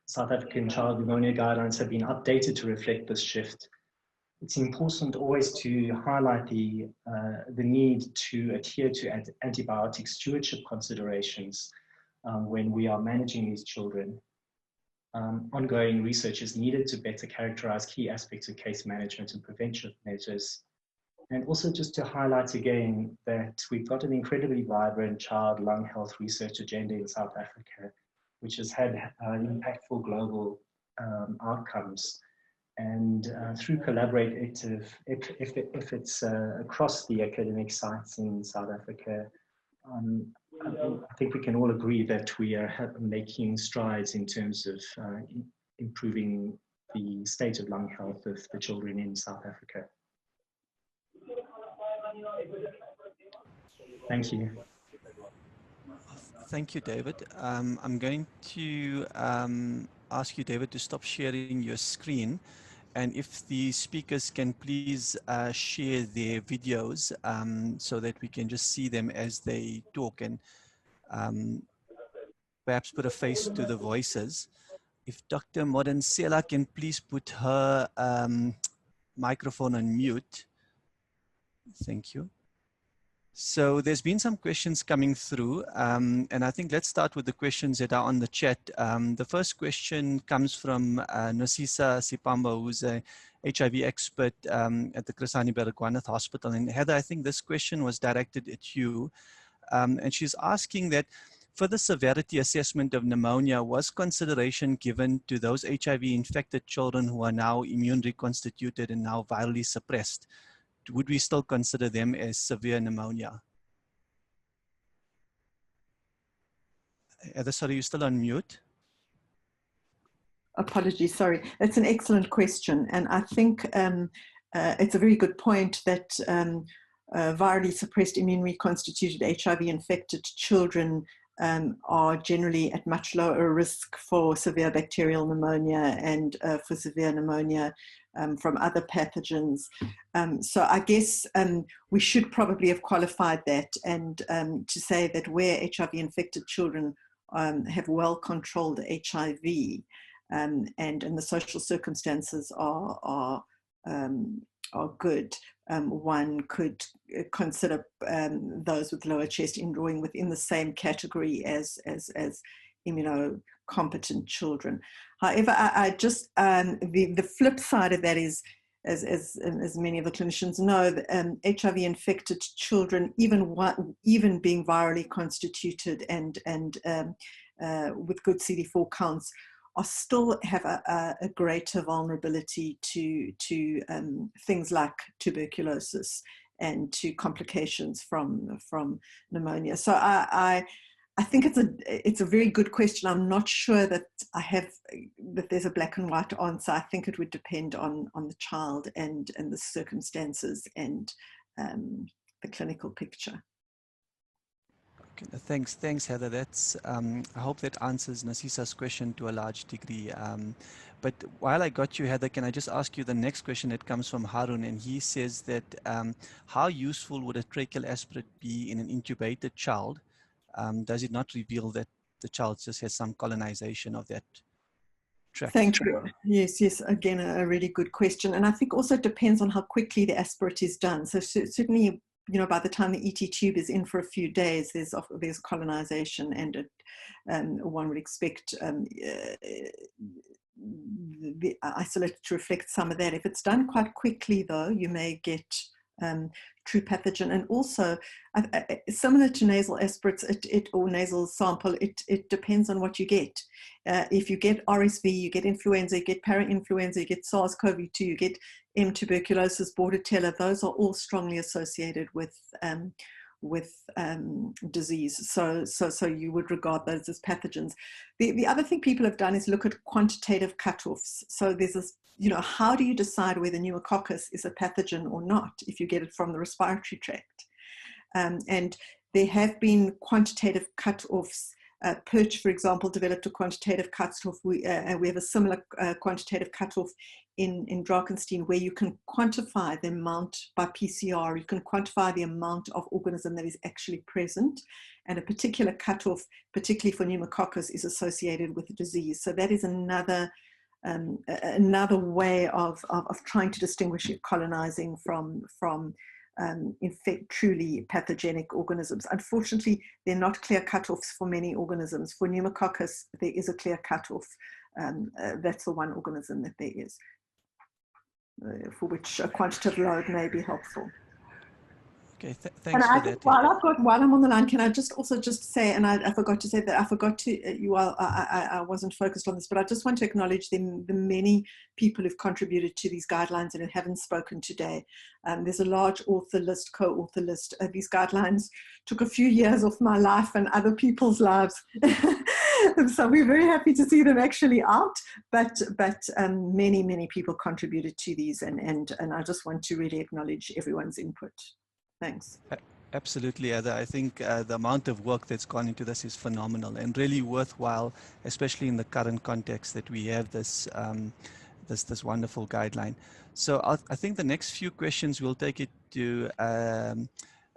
South African child pneumonia guidelines have been updated to reflect this shift. It's important always to highlight the need to adhere to antibiotic stewardship considerations when we are managing these children. Ongoing research is needed to better characterize key aspects of case management and prevention measures. And also just to highlight again that we've got an incredibly vibrant child lung health research agenda in South Africa, which has had impactful global outcomes. And through collaborative efforts across the academic sites in South Africa, I think we can all agree that we are making strides in terms of improving the state of lung health of the children in South Africa. Thank you. Thank you, David. I'm going to ask you, David, to stop sharing your screen. And if the speakers can please share their videos so that we can just see them as they talk and perhaps put a face to the voices. If Dr. Modensela can please put her microphone on mute. Thank you. So there's been some questions coming through, and I think let's start with the questions that are on the chat. The first question comes from Nosisa Sipamba, who's a HIV expert at the Chris Hani Baragwanath Hospital. And Heather, I think this question was directed at you, and she's asking that for the severity assessment of pneumonia, was consideration given to those HIV-infected children who are now immune reconstituted and now virally suppressed? Would we still consider them as severe pneumonia? Heather, sorry, you're still on mute. Apologies, sorry. That's an excellent question. And I think it's a very good point that virally suppressed immune reconstituted HIV-infected children are generally at much lower risk for severe bacterial pneumonia and for severe pneumonia from other pathogens. So I guess we should probably have qualified that and to say that where HIV-infected children have well-controlled HIV and the social circumstances are good, one could consider those with lower chest indrawing within the same category as immunocompetent children. However, I just the flip side of that is, as many of the clinicians know, HIV-infected children, even being virally constituted and with good CD4 counts, are still have a greater vulnerability to things like tuberculosis and to complications from pneumonia. So I I think it's a very good question. I'm not sure that that there's a black and white answer. I think it would depend on the child and the circumstances and the clinical picture. Okay, thanks, Heather. That's I hope that answers Nasisa's question to a large degree. But while I got you, Heather, can I just ask you the next question that comes from Harun, and he says that how useful would a tracheal aspirate be in an intubated child? Does it not reveal that the child just has some colonization of that tract? Thank you. Yes. Again, a really good question. And I think also it depends on how quickly the aspirate is done. So certainly, by the time the ET tube is in for a few days, there's colonization, and one would expect the isolate to reflect some of that. If it's done quite quickly, though, you may get true pathogen. And also, similar to nasal aspirates or nasal sample, it depends on what you get. If you get RSV, you get influenza, you get parainfluenza, you get SARS-CoV-2, you get M. tuberculosis, bordetella, those are all strongly associated with disease. So you would regard those as pathogens. The other thing people have done is look at quantitative cutoffs. So there's this, how do you decide whether pneumococcus is a pathogen or not if you get it from the respiratory tract? And there have been quantitative cutoffs. Perch, for example, developed a quantitative cutoff. We have a similar quantitative cutoff in Drakenstein, where you can quantify the amount by PCR. You can quantify the amount of organism that is actually present, and a particular cutoff, particularly for pneumococcus, is associated with the disease. So that is another way of trying to distinguish colonizing from truly pathogenic organisms. Unfortunately, they're not clear cutoffs for many organisms. For pneumococcus, there is a clear cutoff. That's the one organism that there is, for which a quantitative load may be helpful. Okay, thanks for that. While I'm on the line, can I just say, and I forgot to say that, I wasn't focused on this, but I just want to acknowledge the many people who've contributed to these guidelines and who haven't spoken today. There's a large author list, co-author list. These guidelines took a few years off my life and other people's lives. So we're very happy to see them actually out, but many people contributed to these, and I just want to really acknowledge everyone's input. Thanks. Absolutely, Heather. I think the amount of work that's gone into this is phenomenal and really worthwhile, especially in the current context that we have this this wonderful guideline. So I think the next few questions we'll take it to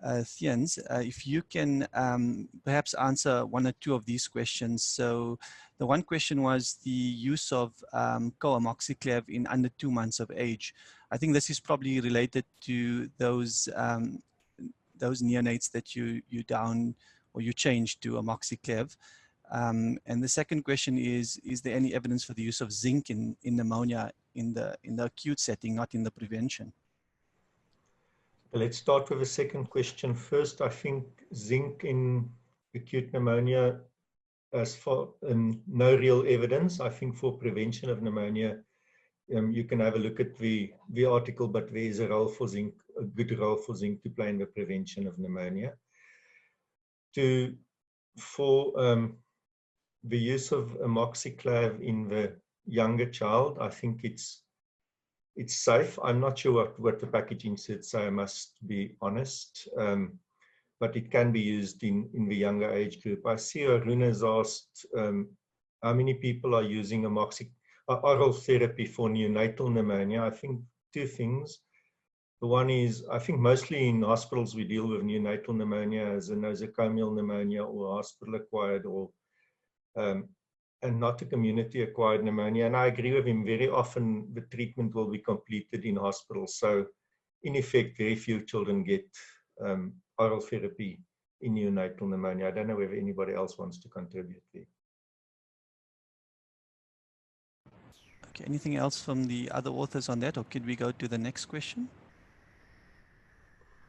Theuns. If you can perhaps answer one or two of these questions. So the one question was the use of co-amoxiclav in under 2 months of age. I think this is probably related to those neonates that you down or you changed to amoxiclav. And the second question is there any evidence for the use of zinc in pneumonia in the acute setting, not in the prevention? Let's start with the second question first. I think zinc in acute pneumonia, as for no real evidence. I think for prevention of pneumonia, you can have a look at the article, but there is a role for zinc, a good role for zinc to play in the prevention of pneumonia. For the use of amoxiclav in the younger child, I think it's safe. I'm not sure what the packaging said, so I must be honest. But it can be used in the younger age group. I see Arun has asked how many people are using oral therapy for neonatal pneumonia. I think two things. The one is, I think mostly in hospitals we deal with neonatal pneumonia as a nosocomial pneumonia or hospital-acquired, or and not a community-acquired pneumonia. And I agree with him, very often the treatment will be completed in hospital. So in effect, very few children get oral therapy in neonatal pneumonia. I don't know whether anybody else wants to contribute there. Okay, anything else from the other authors on that, or could we go to the next question?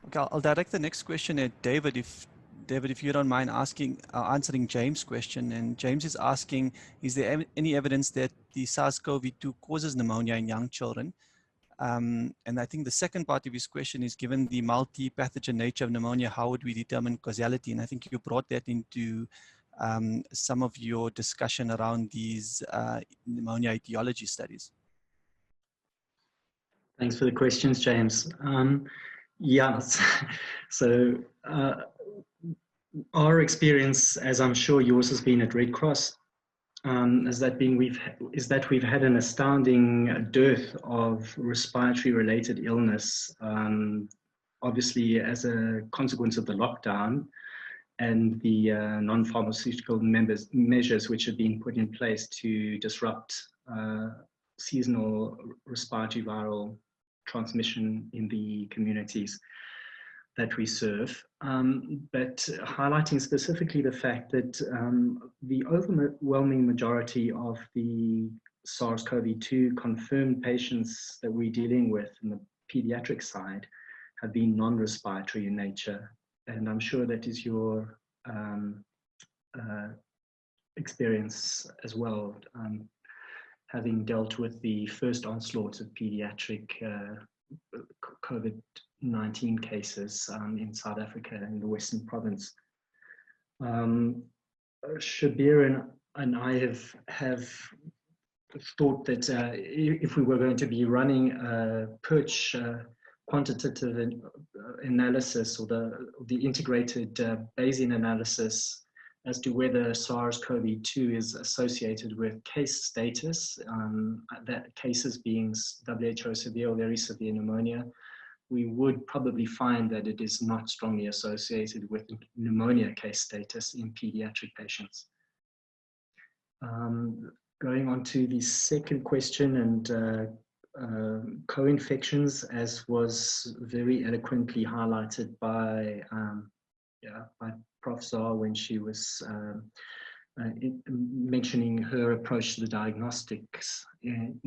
Okay, I'll direct the next question at David, if you don't mind answering James' question. And James is asking, is there any evidence that the SARS-CoV-2 causes pneumonia in young children? And I think the second part of his question is, given the multi-pathogen nature of pneumonia, how would we determine causality? And I think you brought that into some of your discussion around these pneumonia etiology studies. Thanks for the questions, James. Yeah, so our experience, as I'm sure yours has been at Red Cross, is that we've had an astounding dearth of respiratory-related illness, obviously as a consequence of the lockdown and the non-pharmaceutical measures which have been put in place to disrupt seasonal respiratory viral transmission in the communities that we serve, but highlighting specifically the fact that the overwhelming majority of the SARS-CoV-2 confirmed patients that we're dealing with in the pediatric side have been non-respiratory in nature. And I'm sure that is your experience as well, having dealt with the first onslaught of pediatric COVID-19 cases in South Africa in the Western Province. Shabir and I have thought that if we were going to be running a PERCH quantitative analysis or the integrated Bayesian analysis as to whether SARS-CoV-2 is associated with case status, that cases being WHO severe or very severe pneumonia, we would probably find that it is not strongly associated with pneumonia case status in pediatric patients. Going on to the second question and co-infections, as was very eloquently highlighted by Prof. Zar when she was mentioning her approach to the diagnostics in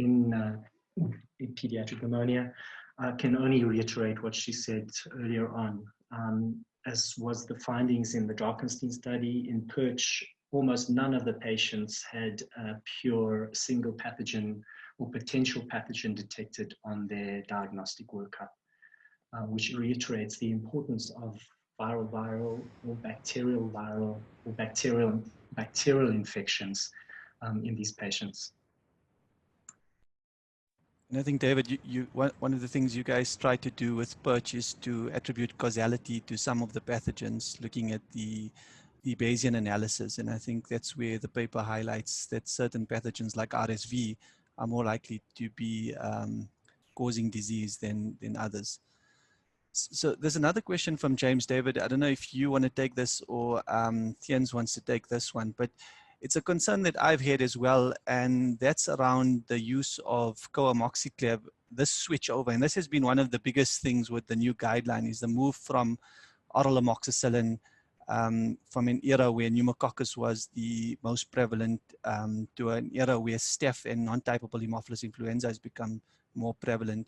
pediatric pneumonia. I can only reiterate what she said earlier on. As was the findings in the Drakenstein study, in PERCH, almost none of the patients had a pure single pathogen or potential pathogen detected on their diagnostic workup, which reiterates the importance of viral or bacterial infections in these patients. And I think, David, one of the things you guys try to do with PERCH is to attribute causality to some of the pathogens, looking at the Bayesian analysis. And I think that's where the paper highlights that certain pathogens like RSV are more likely to be causing disease than others. So there's another question from James. David, I don't know if you want to take this or Theuns wants to take this one, but it's a concern that I've had as well, and that's around the use of co-amoxiclav, this switch over. And this has been one of the biggest things with the new guideline, is the move from oral amoxicillin from an era where pneumococcus was the most prevalent to an era where staph and non-typable Haemophilus influenza has become more prevalent.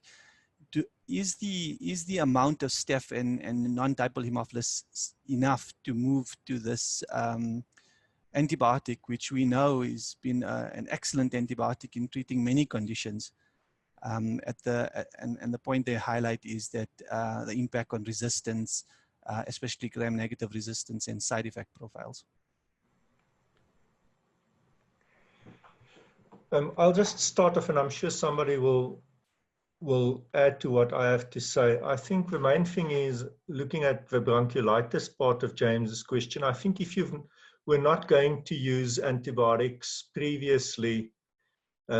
Is the amount of staph and non-typable Haemophilus enough to move to this antibiotic, which we know has been an excellent antibiotic in treating many conditions? And the point they highlight is that the impact on resistance, especially gram-negative resistance and side effect profiles. I'll just start off, and I'm sure somebody will add to what I have to say. I think the main thing is looking at the bronchiolitis part of James's question. I think if we're not going to use antibiotics previously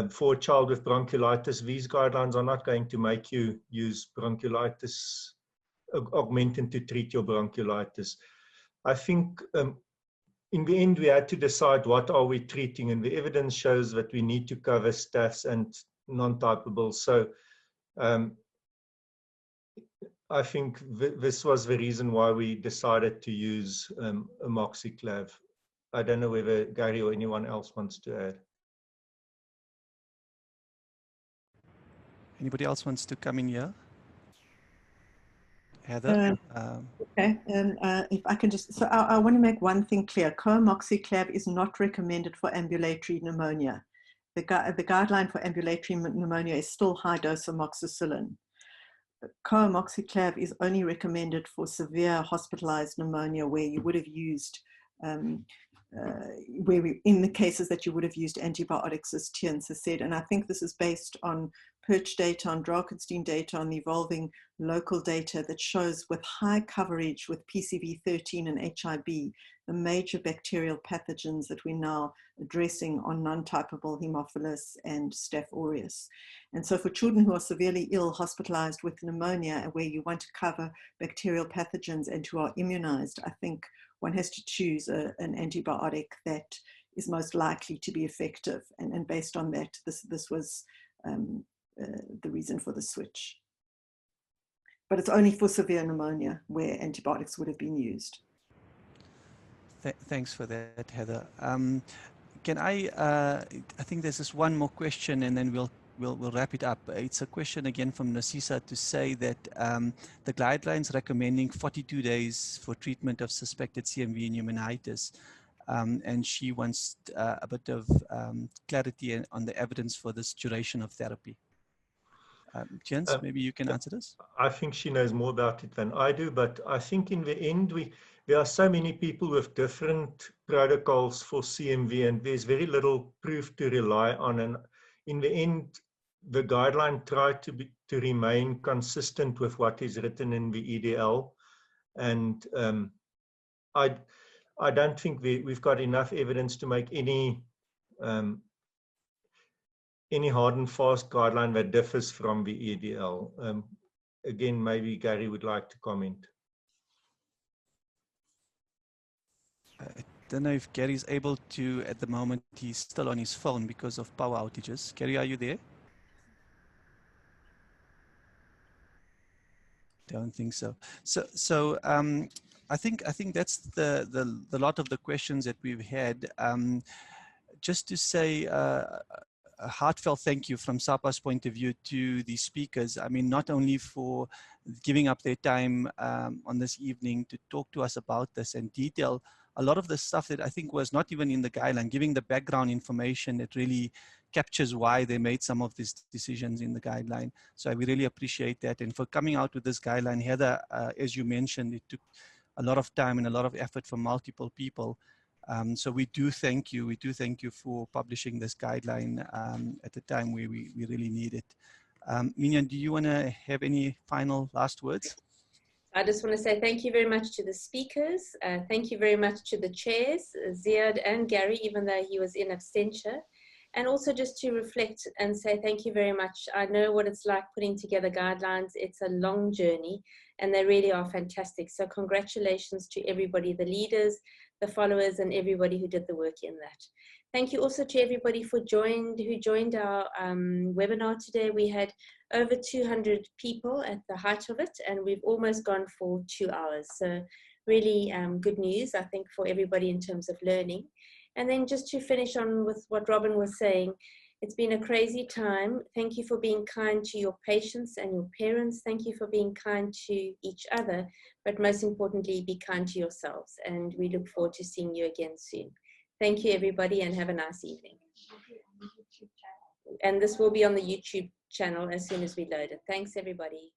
for a child with bronchiolitis, these guidelines are not going to make you use bronchiolitis augmentin to treat your bronchiolitis. I think in the end, we had to decide what are we treating, and the evidence shows that we need to cover staphs and non-typable. So I think this was the reason why we decided to use amoxiclav. I don't know whether Gary or anyone else wants to add. Anybody else wants to come in here? Heather? Okay, if I can just, so I want to make one thing clear. Co-amoxiclav is not recommended for ambulatory pneumonia. The guideline for ambulatory pneumonia is still high-dose amoxicillin. Co-amoxiclav is only recommended for severe hospitalized pneumonia where you would have used where we, in the cases that you would have used antibiotics, as Tiens has said. And I think this is based on Perch data, on Drakenstein data, on the evolving local data that shows with high coverage with PCV13 and HIB, the major bacterial pathogens that we're now addressing are non-typable Haemophilus and Staph aureus. And so for children who are severely ill, hospitalized with pneumonia, where you want to cover bacterial pathogens and who are immunized, I think one has to choose an antibiotic that is most likely to be effective. And based on that, this was the reason for the switch. But it's only for severe pneumonia where antibiotics would have been used. Thanks for that, Heather. Can I think there's just one more question and then we'll wrap it up. It's a question again from Nasisa to say that the guidelines recommending 42 days for treatment of suspected CMV and pneumonitis, and she wants a bit of clarity on the evidence for this duration of therapy. Jens, maybe you can answer this. I think she knows more about it than I do, but I think in the end, there are so many people with different protocols for CMV, and there's very little proof to rely on. And in the end, the guideline tried to remain consistent with what is written in the EDL. And I don't think we've got enough evidence to make any hard and fast guideline that differs from the EDL. Again, maybe Gary would like to comment. I don't know if Gary's able to at the moment. He's still on his phone because of power outages. Gary, are you there? Don't think so. So I think that's the lot of the questions that we've had. Just to say a heartfelt thank you from SAPA's point of view to the speakers. I mean, not only for giving up their time on this evening to talk to us about this and detail a lot of the stuff that I think was not even in the guideline, giving the background information that really captures why they made some of these decisions in the guideline. So we really appreciate that. And for coming out with this guideline, Heather, as you mentioned, it took a lot of time and a lot of effort from multiple people. So we do thank you. We do thank you for publishing this guideline at the time where we really need it. Mignon, do you want to have any final last words? I just want to say thank you very much to the speakers. Thank you very much to the chairs, Ziad and Gary, even though he was in absentia. And also just to reflect and say thank you very much. I know what it's like putting together guidelines. It's a long journey and they really are fantastic. So congratulations to everybody, the leaders, the followers, and everybody who did the work in that. Thank you also to everybody who joined our webinar today. We had over 200 people at the height of it, and we've almost gone for 2 hours. So really good news, I think, for everybody in terms of learning. And then just to finish on with what Robin was saying, it's been a crazy time. Thank you for being kind to your patients and your parents. Thank you for being kind to each other, but most importantly, be kind to yourselves. And we look forward to seeing you again soon. Thank you, everybody, and have a nice evening. And this will be on the YouTube channel as soon as we load it. Thanks, everybody.